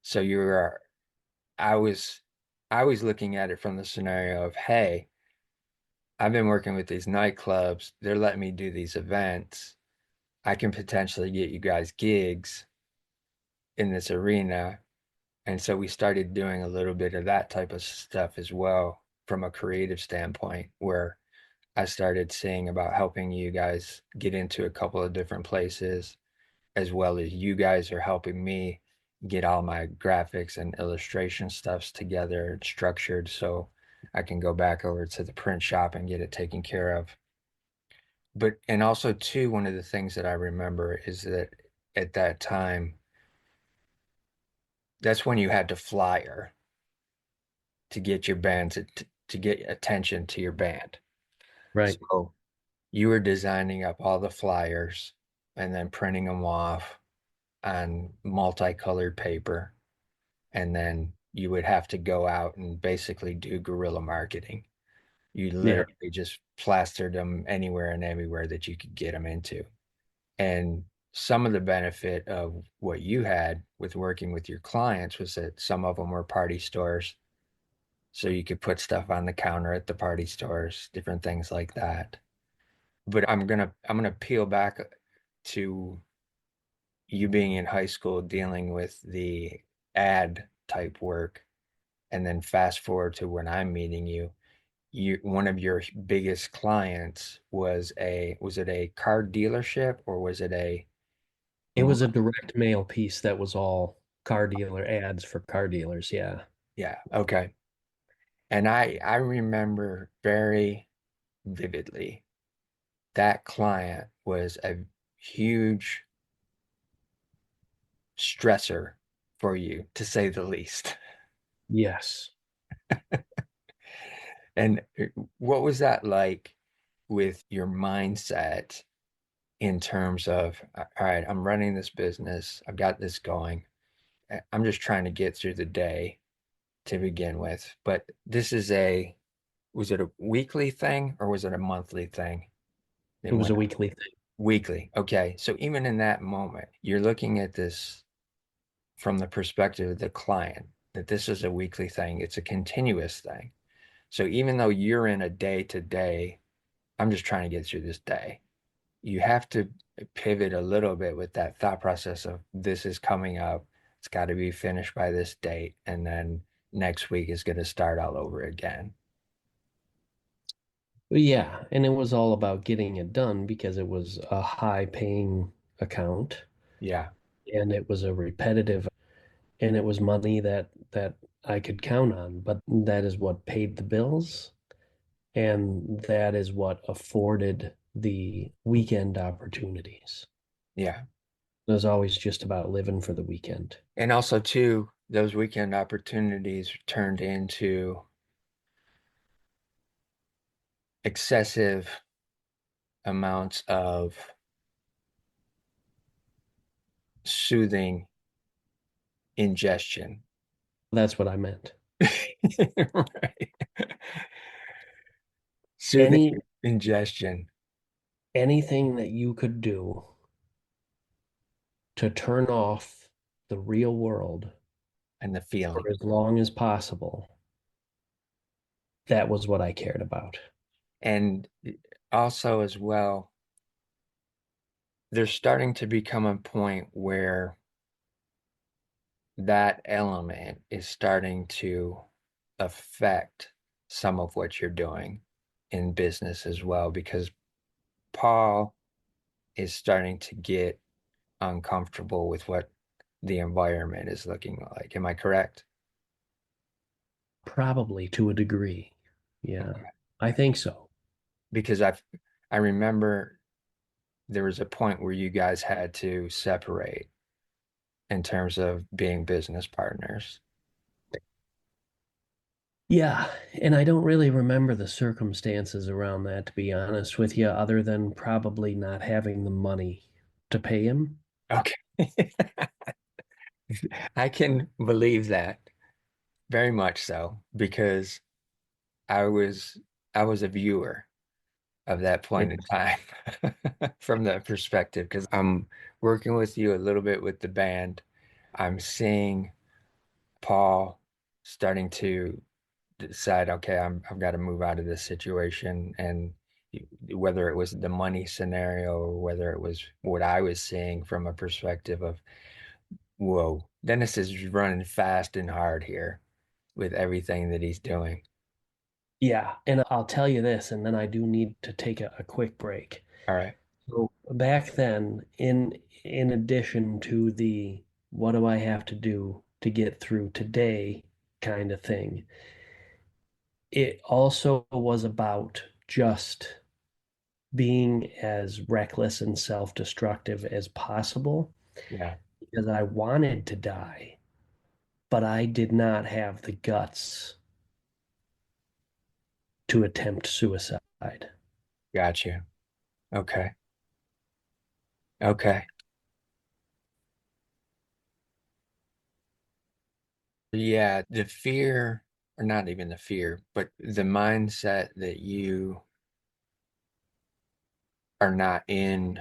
So you were, I was, I was looking at it from the scenario of, hey, I've been working with these nightclubs. They're letting me do these events. I can potentially get you guys gigs in this arena. And so we started doing a little bit of that type of stuff as well from a creative standpoint, where I started seeing about helping you guys get into a couple of different places, as well as you guys are helping me get all my graphics and illustration stuffs together and structured so I can go back over to the print shop and get it taken care of. But, and also too, one of the things that I remember is that at that time, that's when you had to flyer to get your band to get attention to your band. Right. So you were designing up all the flyers and then printing them off on multicolored paper. And then you would have to go out and basically do guerrilla marketing. You Yeah. literally just plastered them anywhere and everywhere that you could get them into. And some of the benefit of what you had with working with your clients was that some of them were party stores. So you could put stuff on the counter at the party stores, different things like that. But I'm gonna peel back to you being in high school dealing with the ad type work, and then fast forward to when I'm meeting you. One of your biggest clients was it a car dealership or was it a It was a direct mail piece that was all car dealer ads for car dealers. Yeah. yeah, okay. And I remember very vividly that client was a huge stressor for you, to say the least. Yes. And what was that like with your mindset in terms of, all right, I'm running this business, I've got this going, I'm just trying to get through the day to begin with. But was it a weekly thing or was it a monthly thing It that was went a on? weekly thing. Weekly? Okay. So even in that moment, you're looking at this from the perspective of the client, that this is a weekly thing, it's a continuous thing. So even though you're in a day to day, I'm just trying to get through this day, you have to pivot a little bit with that thought process of this is coming up. it's got to be finished by this date, and then next week is going to start all over again. Yeah, and it was all about getting it done because it was a high paying account Yeah, and it was a repetitive and it was money that I could count on, but that is what paid the bills and that is what afforded the weekend opportunities. yeah. It was always just about living for the weekend. And also, too, those weekend opportunities turned into excessive amounts of soothing ingestion. That's what I meant. Right. Soothing Any ingestion anything that you could do to turn off the real world and the feeling. for as long as possible, that was what I cared about. And also, as well, there's starting to become a point where that element is starting to affect some of what you're doing in business as well, because Paul is starting to get uncomfortable with what the environment is looking like. Am I correct? Probably to a degree. Yeah, Okay. I think so. Because I remember there was a point where you guys had to separate in terms of being business partners. Yeah, and I don't really remember the circumstances around that, to be honest with you, other than probably not having the money to pay him. Okay. I can believe that very much so because I was I was a viewer of that point in time from that perspective because I'm working with you a little bit with the band. I'm seeing Paul starting to decide, okay, I've got to move out of this situation, and whether it was the money scenario or whether it was what I was seeing from a perspective of, whoa, Dennis is running fast and hard here with everything that he's doing. Yeah, and I'll tell you this, and then I do need to take a quick break. All right. So back then, in addition to the what do I have to do to get through today kind of thing, it also was about just being as reckless and self-destructive as possible Yeah, because I wanted to die, but I did not have the guts to attempt suicide. got you. Okay. Okay. Yeah, the fear, or not even the fear, but the mindset that you are not in,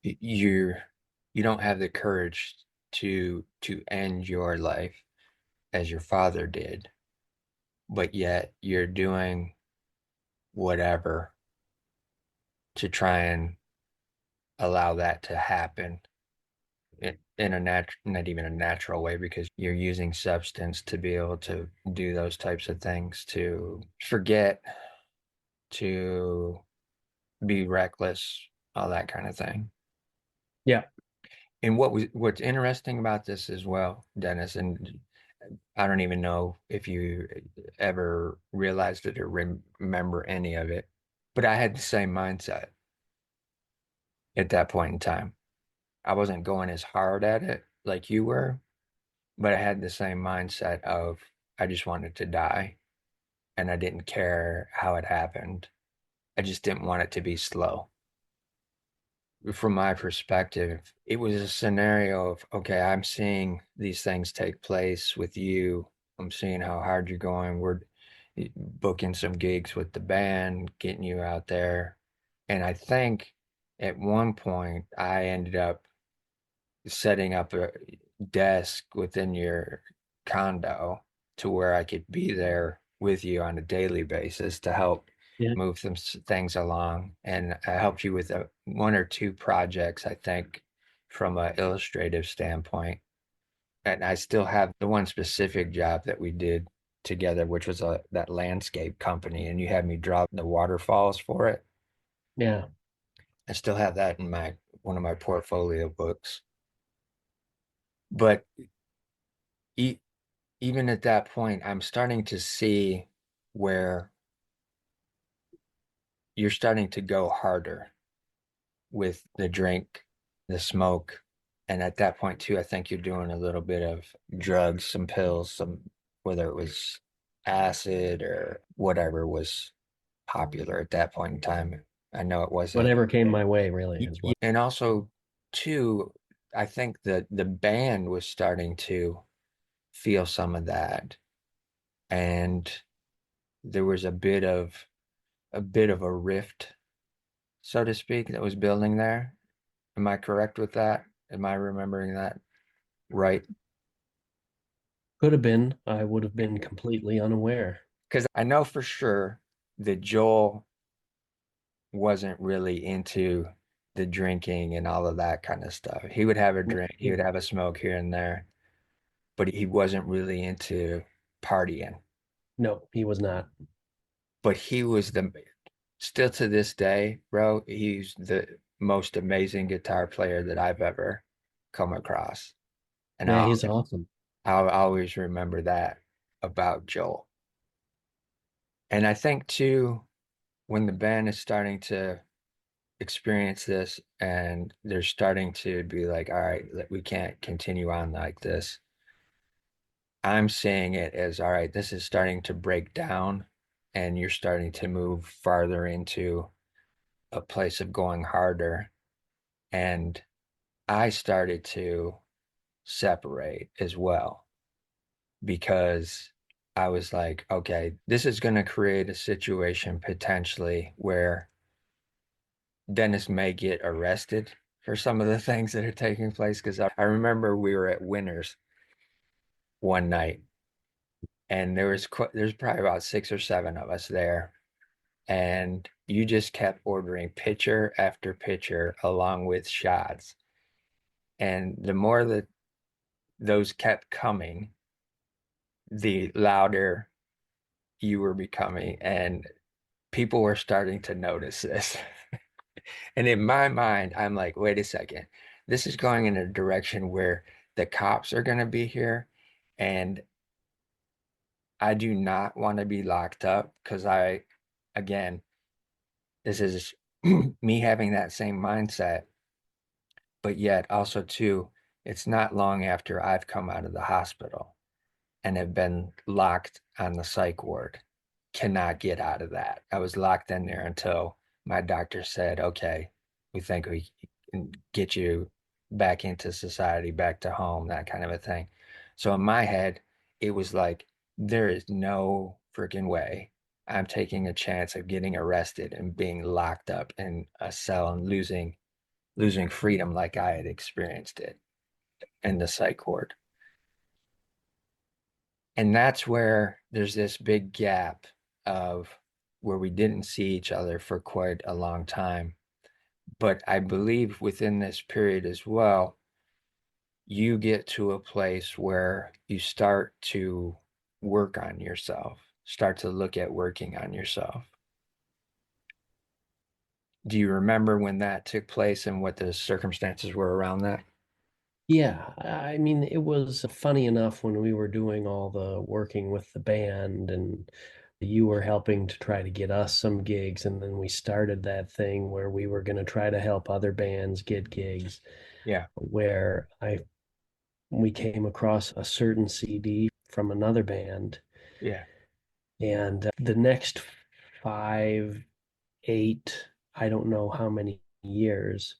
you're, you don't have the courage to end your life as your father did, but yet you're doing whatever to try and allow that to happen in a not even a natural way because you're using substance to be able to do those types of things, to forget, to be reckless, all that kind of thing. Yeah. And what's interesting about this as well, Dennis, and I don't even know if you ever realized it or remember any of it, but I had the same mindset at that point in time. I wasn't going as hard at it like you were, but I had the same mindset of I just wanted to die and I didn't care how it happened. I just didn't want it to be slow. From my perspective, it was a scenario of, okay, I'm seeing these things take place with you. I'm seeing how hard you're going. We're booking some gigs with the band, getting you out there. And I think at one point I ended up setting up a desk within your condo to where I could be there with you on a daily basis to help Yeah. move things along. And I helped you with one or two projects, I think, from an illustrative standpoint. And I still have the one specific job that we did together, which was that landscape company, and you had me draw the waterfalls for it. Yeah. I still have that in my one of my portfolio books. But e even at that point, I'm starting to see where you're starting to go harder with the drink, the smoke. And at that point too, I think you're doing a little bit of drugs, some pills, some whether it was acid or whatever was popular at that point in time. I know it wasn't. Whatever came my way really is what. And also too, I think that the band was starting to feel some of that. And there was a bit of a rift, so to speak, that was building there. Am I correct with that? Am I remembering that right? Could have been. I would have been completely unaware. Because I know for sure that Joel wasn't really into the drinking and all of that kind of stuff. He would have a drink, he would have a smoke here and there, but he wasn't really into partying. No, he was not. But he was still to this day, bro, he's the most amazing guitar player that I've ever come across. And Yeah, he's awesome. I'll always remember that about Joel. And I think too, when the band is starting to experience this and they're starting to be like, all right, we can't continue on like this. I'm seeing it as, all right, this is starting to break down and you're starting to move farther into a place of going harder. And I started to separate as well because I was like, okay, this is going to create a situation potentially where Dennis may get arrested for some of the things that are taking place. Because I remember we were at Winners one night, and there's probably about 6 or 7 of us there, and you just kept ordering pitcher after pitcher along with shots, and the more that those kept coming, the louder you were becoming, and people were starting to notice this. And in my mind, I'm like, wait a second. This is going in a direction where the cops are going to be here. And I do not want to be locked up because again, this is me having that same mindset. But yet also, too, it's not long after I've come out of the hospital and have been locked on the psych ward. Cannot get out of that. I was locked in there until my doctor said, okay, we think we can get you back into society, back to home, that kind of a thing. So in my head, it was like, there is no freaking way I'm taking a chance of getting arrested and being locked up in a cell and losing freedom like I had experienced it in the psych ward. And that's where there's this big gap of where we didn't see each other for quite a long time. But I believe within this period as well, you get to a place where you start to work on yourself, start to look at working on yourself. Do you remember when that took place and what the circumstances were around that? Yeah, I mean, it was funny enough when we were doing all the working with the band and you were helping to try to get us some gigs. And then we started that thing where we were going to try to help other bands get gigs, Yeah, where we came across a certain CD from another band. yeah, And the next 5, 8, I don't know how many years,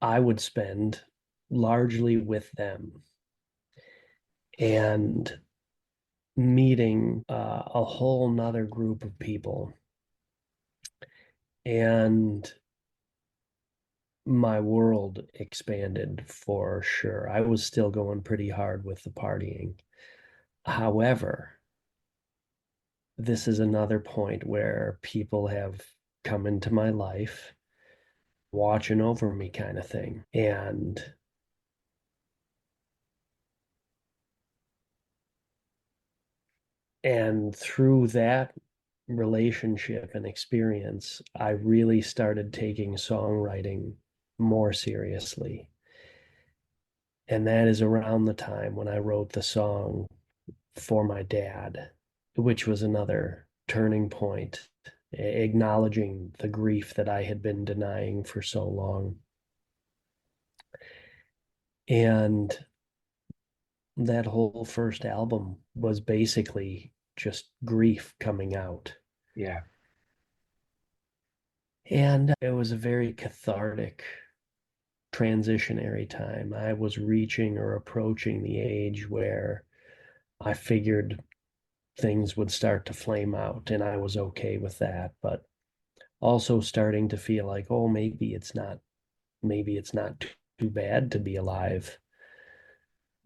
I would spend largely with them and meeting a whole nother group of people. And my world expanded for sure. I was still going pretty hard with the partying. However, this is another point where people have come into my life watching over me kind of thing. And through that relationship and experience, I really started taking songwriting more seriously. And that is around the time when I wrote the song for my dad, which was another turning point, acknowledging the grief that I had been denying for so long. And that whole first album was basically just grief coming out. Yeah. And it was a very cathartic, transitionary time. I was reaching or approaching the age where I figured things would start to flame out, and I was okay with that. But also starting to feel like, oh, maybe it's not too bad to be alive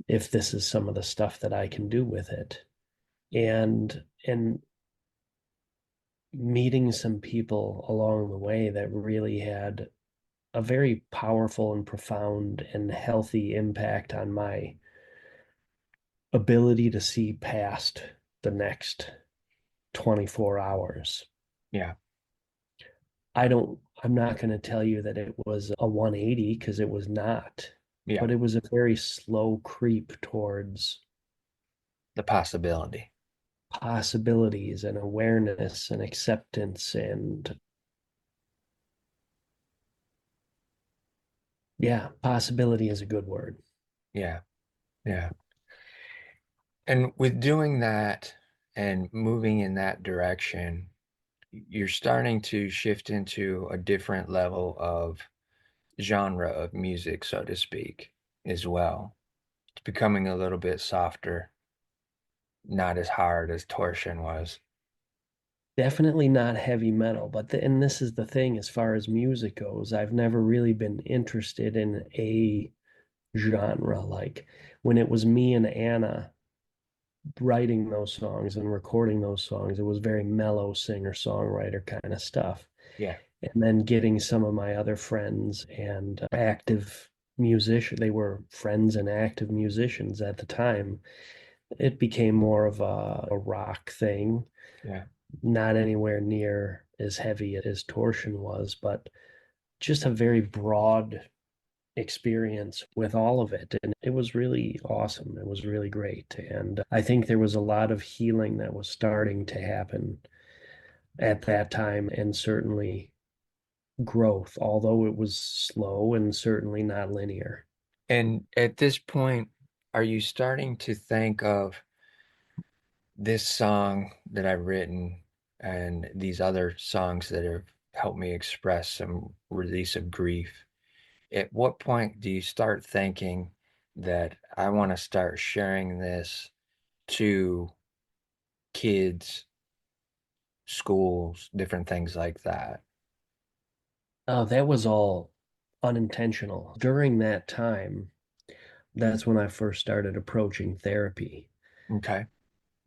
if this is some of the stuff that I can do with it. And meeting some people along the way that really had a very powerful and profound and healthy impact on my ability to see past the next 24 hours. Yeah. I'm not going to tell you that it was a 180 because it was not, Yeah. but it was a very slow creep towards The possibility. possibilities and awareness and acceptance. And yeah, possibility is a good word. Yeah. Yeah. And with doing that and moving in that direction, you're starting to shift into a different level of genre of music, so to speak, as well. It's becoming a little bit softer, not as hard as Torsion was. Definitely not heavy metal, but and this is the thing as far as music goes, I've never really been interested in a genre. Like when it was me and Anna writing those songs and recording those songs, it was very mellow singer-songwriter kind of stuff. Yeah. And then getting some of my other friends and active musicians, they were friends and active musicians at the time. It became more of a rock thing, Yeah. not anywhere near as heavy as Torsion was, but just a very broad experience with all of it. And it was really awesome. It was really great. And I think there was a lot of healing that was starting to happen at that time, and certainly growth, although it was slow and certainly not linear. And at this point, are you starting to think of this song that I've written and these other songs that have helped me express some release of grief? At what point do you start thinking that I want to start sharing this to kids, schools, different things like that? Oh, that was all unintentional. During that time, that's when I first started approaching therapy. Okay.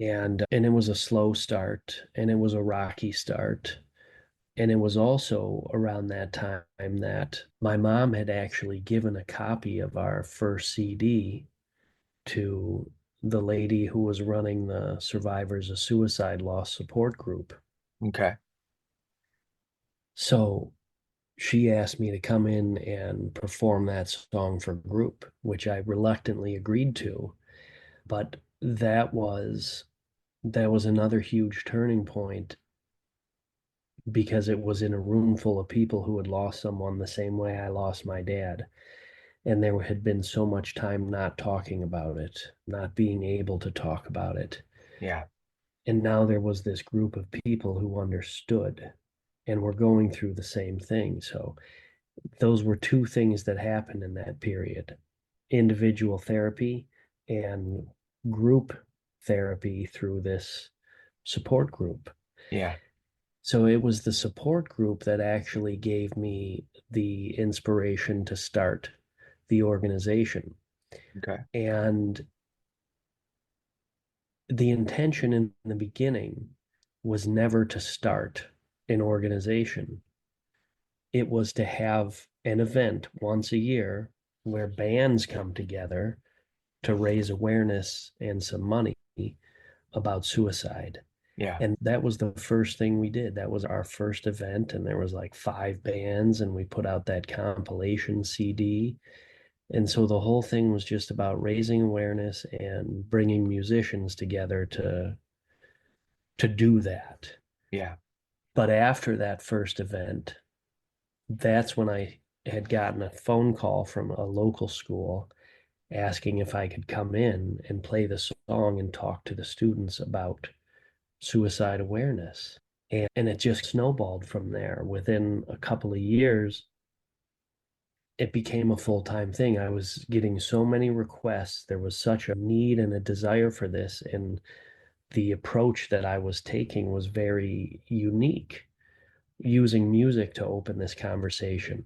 And it was a slow start and it was a rocky start. And it was also around that time that my mom had actually given a copy of our first CD to the lady who was running the Survivors of Suicide Loss support group. Okay. So she asked me to come in and perform that song for group, which I reluctantly agreed to. But that was another huge turning point because it was in a room full of people who had lost someone the same way I lost my dad. And there had been so much time not talking about it, not being able to talk about it. Yeah. And now there was this group of people who understood and were going through the same thing. So those were two things that happened in that period: individual therapy and group therapy through this support group. Yeah. So it was the support group that actually gave me the inspiration to start the organization. Okay. And the intention in the beginning was never to start an organization. It was to have an event once a year where bands come together to raise awareness and some money about suicide. Yeah. And that was the first thing we did. That was our first event, and there was like five bands, and we put out that compilation CD. And so the whole thing was just about raising awareness and bringing musicians together to do that. Yeah. But after that first event, that's when I had gotten a phone call from a local school asking if I could come in and play the song and talk to the students about suicide awareness. And it just snowballed from there. Within a couple of years, it became a full-time thing. I was getting so many requests. There was such a need and a desire for this. And the approach that I was taking was very unique, using music to open this conversation.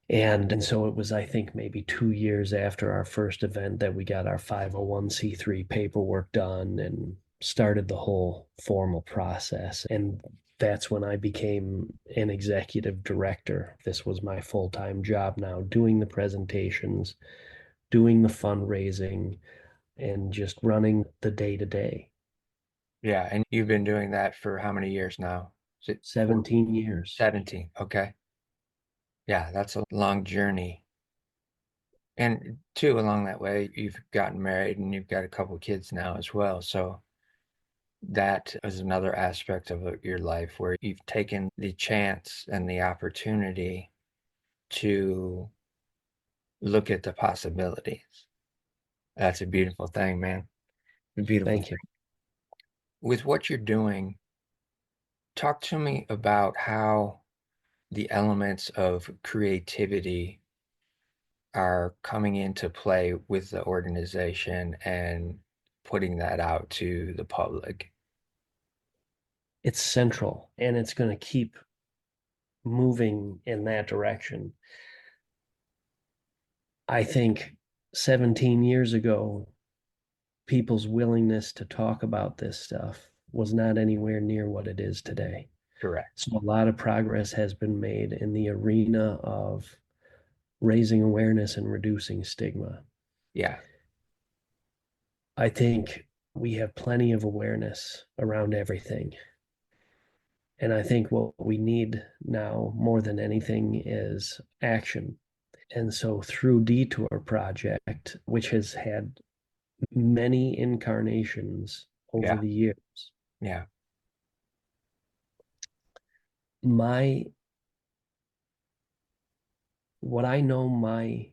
And so it was, I think, maybe 2 years after our first event that we got our 501(c)(3) paperwork done and started the whole formal process. And that's when I became an executive director. This was my full-time job now, doing the presentations, doing the fundraising, and just running the day to day. Yeah. And you've been doing that for how many years now? Is it 17 years. 17? Okay. Yeah, that's a long journey. And too, along that way, you've gotten married and you've got a couple kids now as well. So that is another aspect of your life where you've taken the chance and the opportunity to look at the possibilities. That's a beautiful thing, man. A beautiful Thank you. thing. With what you're doing, talk to me about how the elements of creativity are coming into play with the organization and putting that out to the public. It's central and it's going to keep moving in that direction. I think 17 years ago, people's willingness to talk about this stuff was not anywhere near what it is today. Correct. So a lot of progress has been made in the arena of raising awareness and reducing stigma. Yeah. I think we have plenty of awareness around everything. And I think what we need now more than anything is action. And so through Detour Project, which has had many incarnations over Yeah. the years, Yeah. my what I know my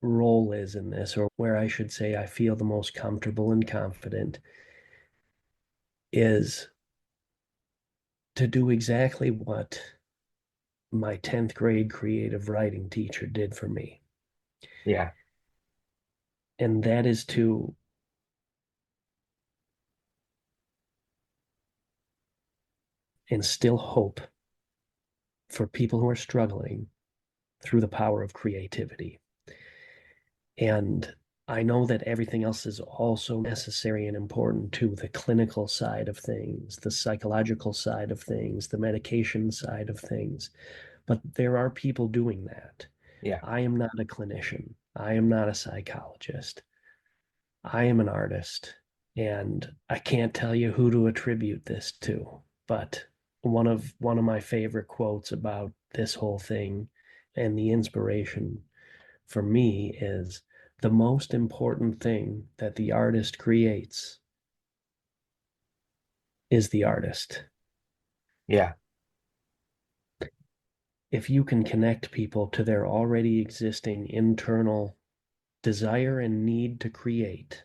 role is in this, or where I should say I feel the most comfortable and confident, is to do exactly what my 10th grade creative writing teacher did for me. Yeah. And that is to instill hope for people who are struggling through the power of creativity. And I know that everything else is also necessary and important too, the clinical side of things, the psychological side of things, the medication side of things. But there are people doing that. Yeah. I am not a clinician. I am not a psychologist. I am an artist. And I can't tell you who to attribute this to, but one of my favorite quotes about this whole thing and the inspiration for me is the most important thing that the artist creates is the artist. Yeah. If you can connect people to their already existing internal desire and need to create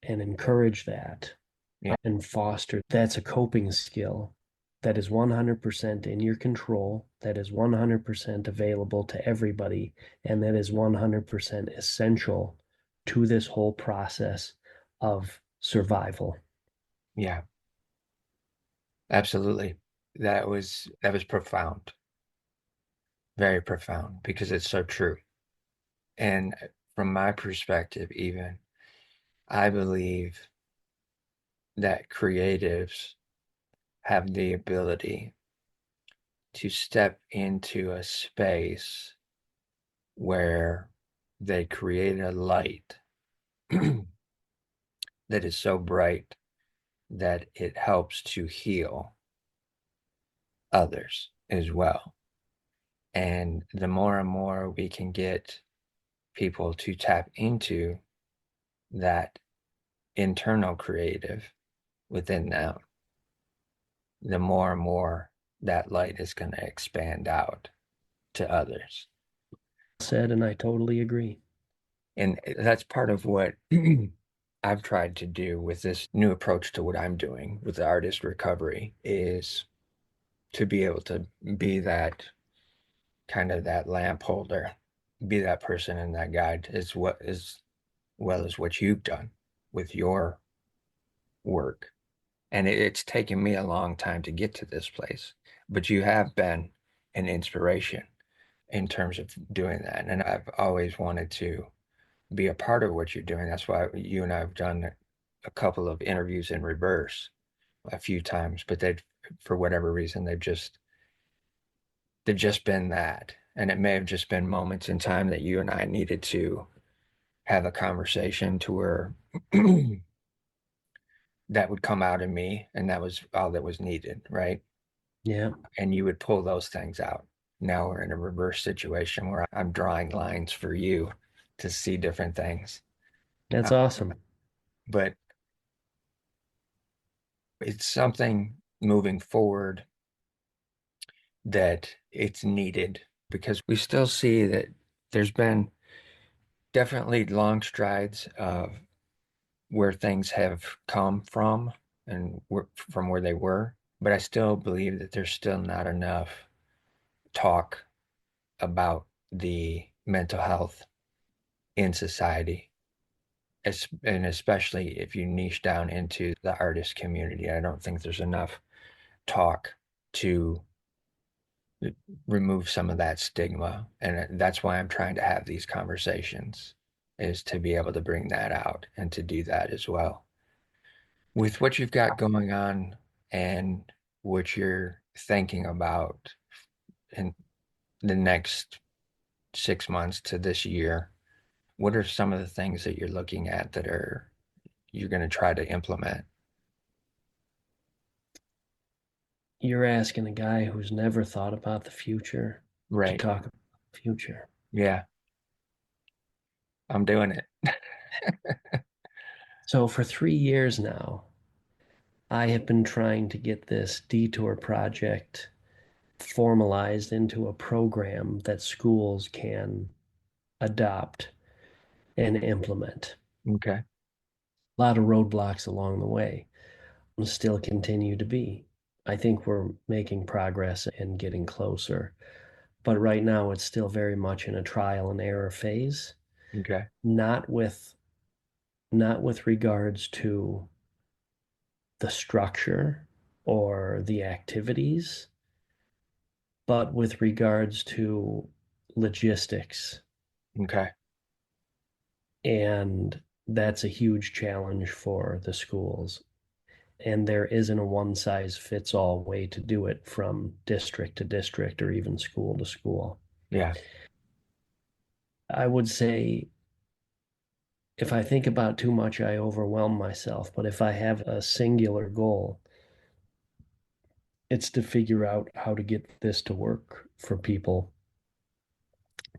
and encourage that Yeah. and foster, that's a coping skill that is 100% in your control, that is 100% available to everybody, and that is 100% essential to this whole process of survival. Yeah. Absolutely. That was profound. Very profound because it's so true. And from my perspective, even, I believe that creatives have the ability to step into a space where they create a light that is so bright that it helps to heal others as well. And the more and more we can get people to tap into that internal creative within them, the more and more that light is going to expand out to others. Said, and I totally agree. And that's part of what I've tried to do with this new approach to what I'm doing with the artist recovery is to be able to be that kind of that lamp holder, be that person and that guide as well as what you've done with your work. And it's taken me a long time to get to this place, but you have been an inspiration in terms of doing that. And I've always wanted to be a part of what you're doing. That's why you and I have done a couple of interviews in reverse a few times, but for whatever reason, they've just been that. And it may have just been moments in time that you and I needed to have a conversation to where that would come out of me, and that was all that was needed, right? Yeah, And you would pull those things out. Now we're in a reverse situation where I'm drawing lines for you to see different things. that's Uh, awesome. but it's something moving forward that it's needed because we still see that there's been definitely long strides of where things have come from and from where they were, but I still believe that there's still not enough talk about the mental health in society, and especially if you niche down into the artist community. I don't think there's enough talk to remove some of that stigma, and that's why I'm trying to have these conversations, is to be able to bring that out and to do that as well. With what you've got going on and what you're thinking about in the next 6 months to this year, what are some of the things that you're looking at that are you're going to try to implement? You're asking a guy who's never thought about the future to Right. talk about the future. Yeah, I'm doing it. So for 3 years now, I have been trying to get this detour project formalized into a program that schools can adopt and implement. Okay. A lot of roadblocks along the way and still continue to be. I think we're making progress and getting closer, but right now it's still very much in a trial and error phase, Okay. not with not with regards to the structure or the activities, but with regards to logistics. Okay. And that's a huge challenge for the schools. And there isn't a one size fits all way to do it from district to district or even school to school. Yeah. I would say if I think about too much, I overwhelm myself. But if I have a singular goal, it's to figure out how to get this to work for people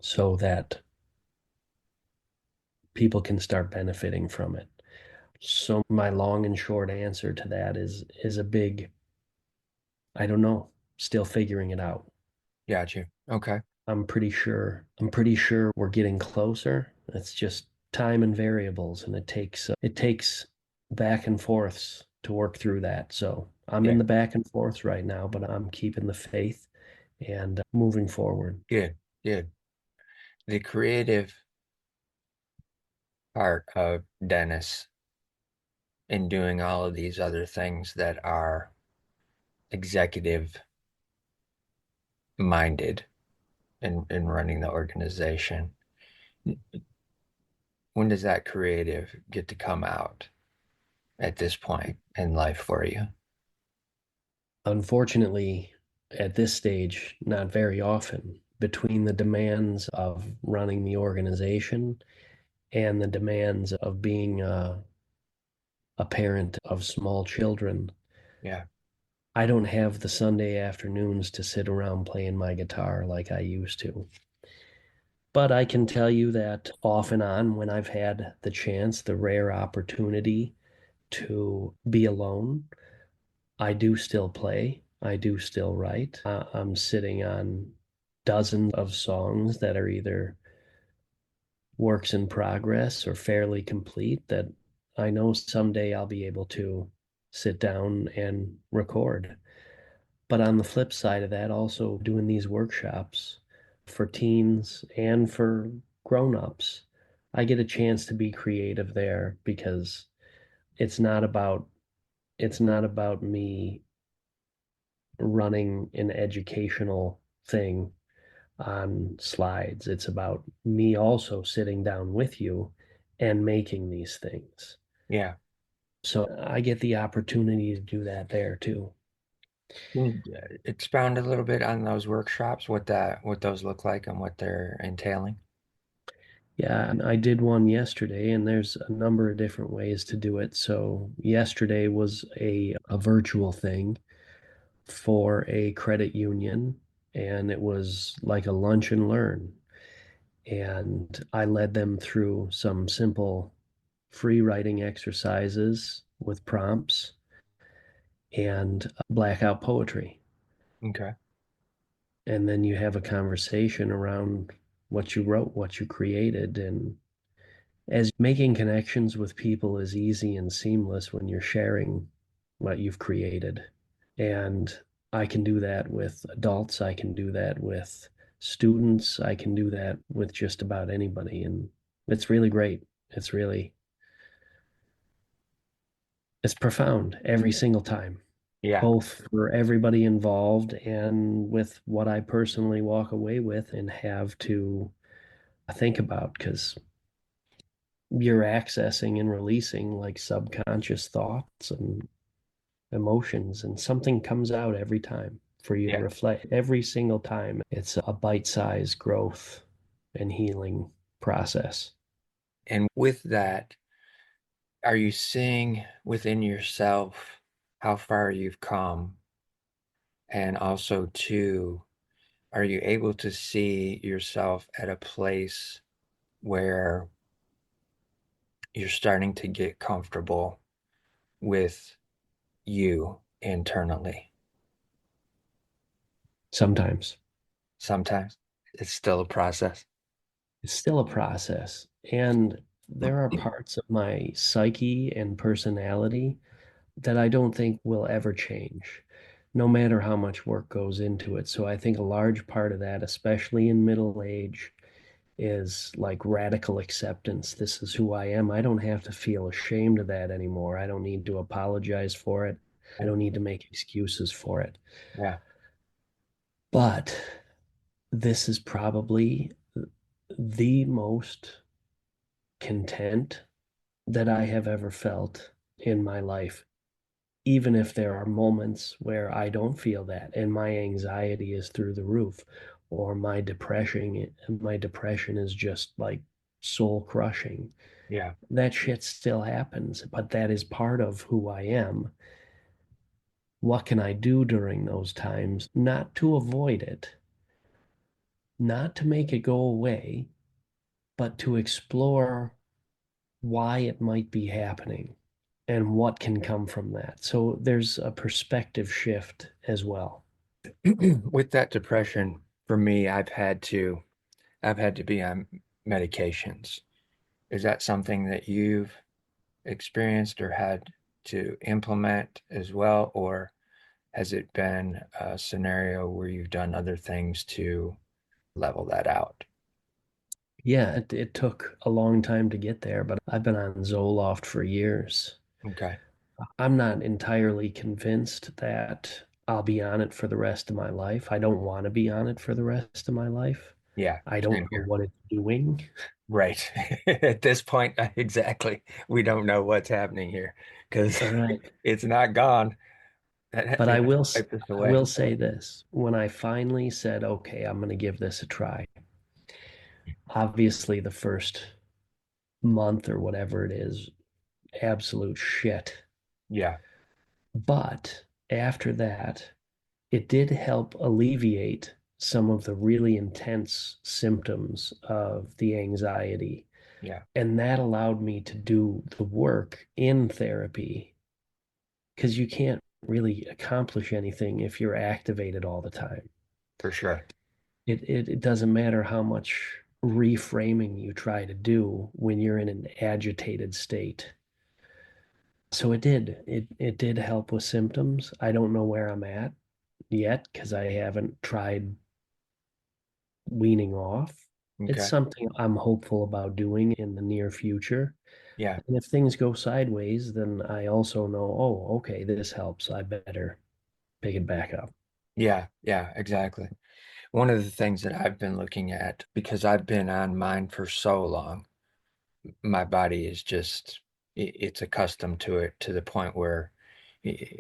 so that people can start benefiting from it. So my long and short answer to that is a big I don't know, still figuring it out. Got you. Okay. I'm pretty sure we're getting closer. It's just time and variables and it takes back and forths to work through that. So I'm in Yeah. the back and forths right now, but I'm keeping the faith and moving forward. Good. Good. The creative part of Dennis in doing all of these other things that are executive minded in running the organization. When does that creative get to come out at this point in life for you? Unfortunately, at this stage, not very often, between the demands of running the organization and the demands of being a parent of small children. Yeah. I don't have the Sunday afternoons to sit around playing my guitar like I used to. But I can tell you that off and on, when I've had the chance, the rare opportunity to be alone, I do still play. I do still write. I'm sitting on dozens of songs that are either works in progress or fairly complete that I know someday I'll be able to sit down and record. But on the flip side of that, also doing these workshops for teens and for grown-ups, I get a chance to be creative there because it's not about it's not about me running an educational thing on slides. It's about me also sitting down with you and making these things. Yeah. So I get the opportunity to do that there too. Can you expound a little bit on those workshops, what those look like and what they're entailing? Yeah, and I did one yesterday, and there's a number of different ways to do it. So yesterday was a virtual thing for a credit union, and it was like a lunch and learn. And I led them through some simple free writing exercises with prompts and blackout poetry. Okay. And then you have a conversation around what you wrote, what you created. And as making connections with people is easy and seamless when you're sharing what you've created. And I can do that with adults, I can do that with students, I can do that with just about anybody. And it's really great. It's really, it's profound every single time, Yeah. both for everybody involved and with what I personally walk away with and have to think about because you're accessing and releasing like subconscious thoughts and emotions, and something comes out every time for you to Yeah. reflect every single time. It's a bite-sized growth and healing process. And with that, are you seeing within yourself how far you've come? And also, too, are you able to see yourself at a place where you're starting to get comfortable with you internally? Sometimes Sometimes it's still a process. it's still a process, and there are parts of my psyche and personality that I don't think will ever change, no matter how much work goes into it. So I think a large part of that, especially in middle age, is like radical acceptance. This is who I am. I don't have to feel ashamed of that anymore. I don't need to apologize for it. I don't need to make excuses for it. Yeah. But this is probably the most content that I have ever felt in my life, even if there are moments where I don't feel that and my anxiety is through the roof or my depression is just like soul crushing. Yeah. That shit still happens, but that is part of who I am. What can I do during those times? Not to avoid it, not to make it go away, but to explore why it might be happening and what can come from that. So there's a perspective shift as well. With that depression, for me, I've had to be on medications. Is that something that you've experienced or had to implement as well, or has it been a scenario where you've done other things to level that out? Yeah, it took a long time to get there, but I've been on Zoloft for years. Okay. I'm not entirely convinced that I'll be on it for the rest of my life. I don't want to be on it for the rest of my life. Yeah, I don't same know here. what it's doing. Right. At this point, exactly. We don't know what's happening here because All right. it's not gone. That But it wiped us I away. will say this. When I finally said, okay, I'm going to give this a try, obviously the first month or whatever it is, absolute shit. Yeah, But after that, it did help alleviate some of the really intense symptoms of the anxiety. yeah, And that allowed me to do the work in therapy because you can't really accomplish anything if you're activated all the time. for sure. It doesn't matter how much reframing you try to do when you're in an agitated state. So it did help with symptoms. I don't know where I'm at yet because I haven't tried weaning off. It's Okay. something I'm hopeful about doing in the near future. Yeah, And if things go sideways, then I also know, oh, okay, this helps. I better pick it back up. yeah, yeah, exactly. One of the things that I've been looking at, because I've been on mine for so long, my body is just, it's accustomed to it to the point where i-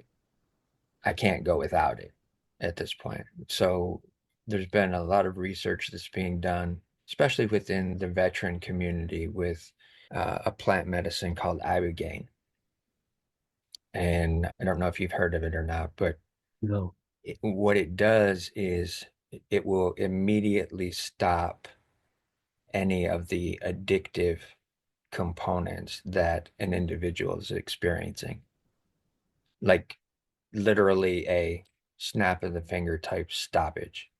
I can't go without it at this point. So there's been a lot of research that's being done, especially within the veteran community, with a plant medicine called ibogaine. And I don't know if you've heard of it or not, but No. what it does is it will immediately stop any of the addictive components that an individual is experiencing. Like literally a snap of the finger type stoppage.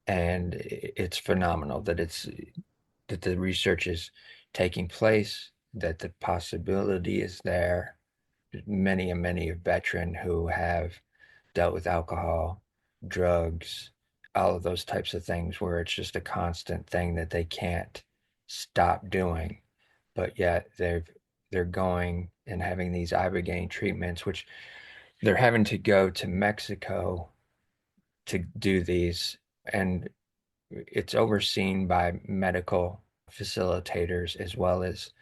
And it's phenomenal that the research is taking place, that the possibility is there. Many and many a veteran who have dealt with alcohol, drugs, all of those types of things where it's just a constant thing that they can't stop doing, but yet they're going and having these ibogaine treatments, which they're having to go to Mexico to do these, and it's overseen by medical facilitators as well as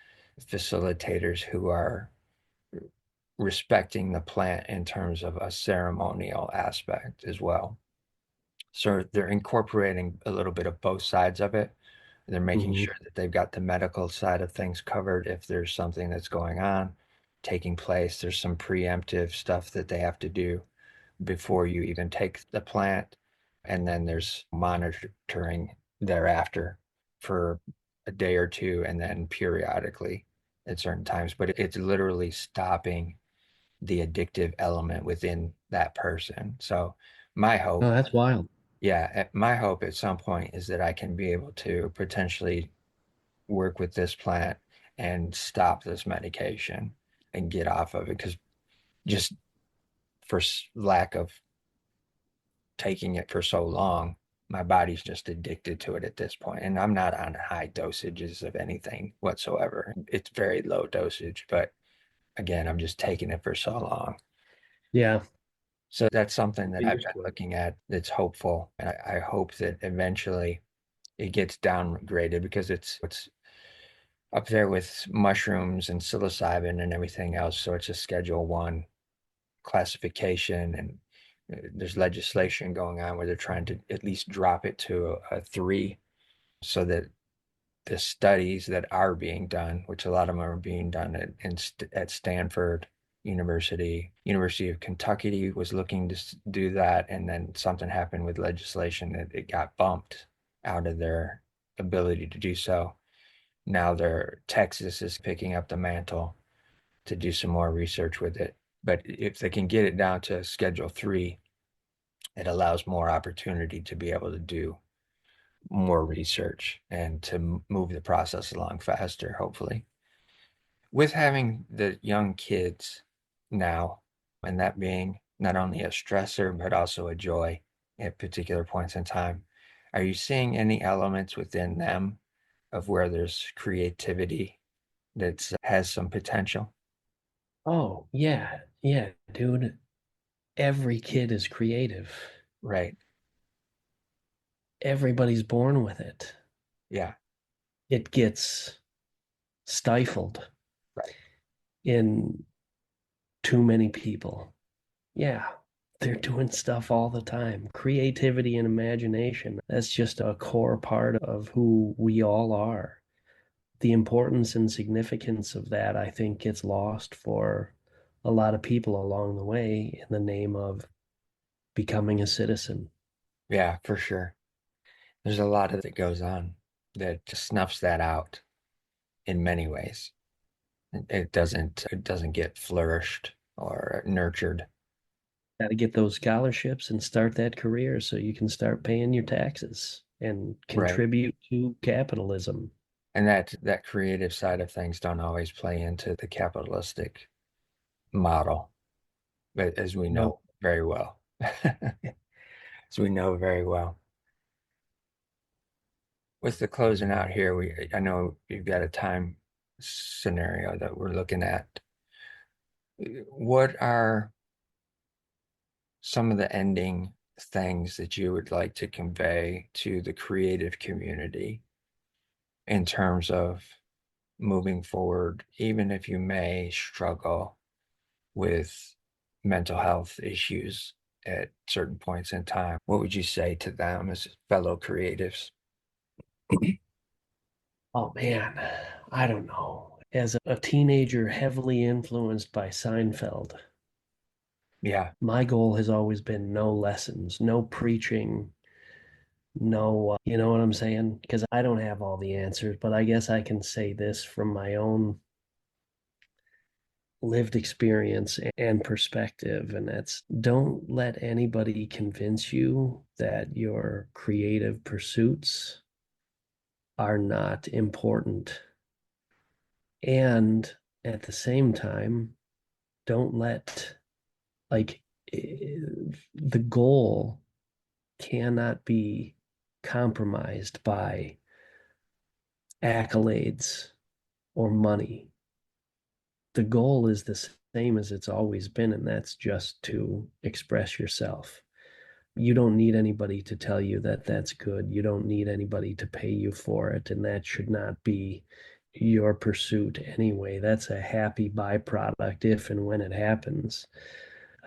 facilitators who are respecting the plant in terms of a ceremonial aspect as well. So they're incorporating a little bit of both sides of it. They're making Hmm. sure that they've got the medical side of things covered if there's something that's going on taking place. There's some preemptive stuff that they have to do before you even take the plant. And then there's monitoring thereafter for a day or two and then periodically at certain times. But it's literally stopping the addictive element within that person. So my Oh, hope, that's wild. yeah, my hope at some point is that I can be able to potentially work with this plant and stop this medication and get off of it because just for lack of taking it for so long, my body's just addicted to it at this point. And I'm not on high dosages of anything whatsoever. It's very low dosage, but again, I'm just taking it for so long. Yeah. So that's something that I've Fingers been crossed. looking at that's hopeful. And I hope that eventually it gets downgraded because it's up there with mushrooms and psilocybin and everything else. So it's a Schedule One classification, and there's legislation going on where they're trying to at least drop it to a three, so that the studies that are being done, which a lot of them are being done at Stanford University, University of Kentucky was looking to do that, and then something happened with legislation that it got bumped out of their ability to do so. Now Texas is picking up the mantle to do some more research with it. But if they can get it down to Schedule 3, it allows more opportunity to be able to do more research and to move the process along faster, hopefully. With having the young kids now, and that being not only a stressor, but also a joy at particular points in time, are you seeing any elements within them of where there's creativity that has some potential? Oh, yeah. Yeah, dude. Every kid is creative. Right. Everybody's born with it. Yeah. It gets stifled Right. in too many people. Yeah. they're doing stuff all the time. Creativity and imagination, that's just a core part of who we all are. The importance and significance of that, I think, gets lost for a lot of people along the way in the name of becoming a citizen. Yeah, for sure. There's a lot of that goes on that just snuffs that out in many ways. It doesn't get flourished or nurtured. Got to get those scholarships and start that career so you can start paying your taxes and Right. contribute to capitalism. And that creative side of things don't always play into the capitalistic model, but as we know No, very well. As we know very well. With the closing out here, I know you've got a time scenario that we're looking at. What are some of the ending things that you would like to convey to the creative community in terms of moving forward, even if you may struggle with mental health issues at certain points in time? What would you say to them as fellow creatives? oh man, I don't know. As a teenager heavily influenced by Seinfeld, Yeah, my goal has always been no lessons, no preaching, no, you know what I'm saying? Because I don't have all the answers, but I guess I can say this from my own lived experience and perspective, and that's don't let anybody convince you that your creative pursuits are not important. And at the same time, don't let like the goal cannot be compromised by accolades or money. The goal is the same as it's always been, and that's just to express yourself. You don't need anybody to tell you that that's good. You don't need anybody to pay you for it, and that should not be your pursuit anyway. That's a happy byproduct if and when it happens.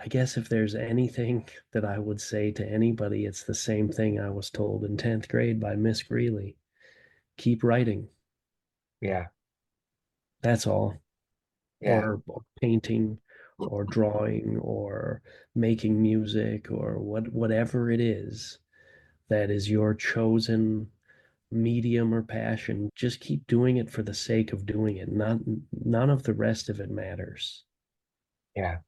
I guess if there's anything that I would say to anybody, it's the same thing I was told in 10th grade by Miss Greeley. Keep writing. yeah, That's all. yeah, Or painting or drawing or making music or whatever it is that is your chosen medium or passion. Just keep doing it for the sake of doing it. None of the rest of it matters. yeah,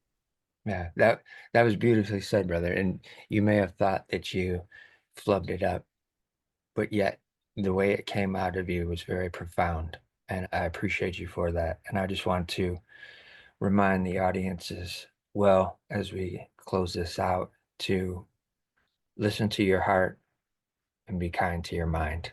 yeah. That was beautifully said, brother. And you may have thought that you flubbed it up, but yet the way it came out of you was very profound. And I appreciate you for that. And I just want to remind the audiences, well, as we close this out, to listen to your heart and be kind to your mind.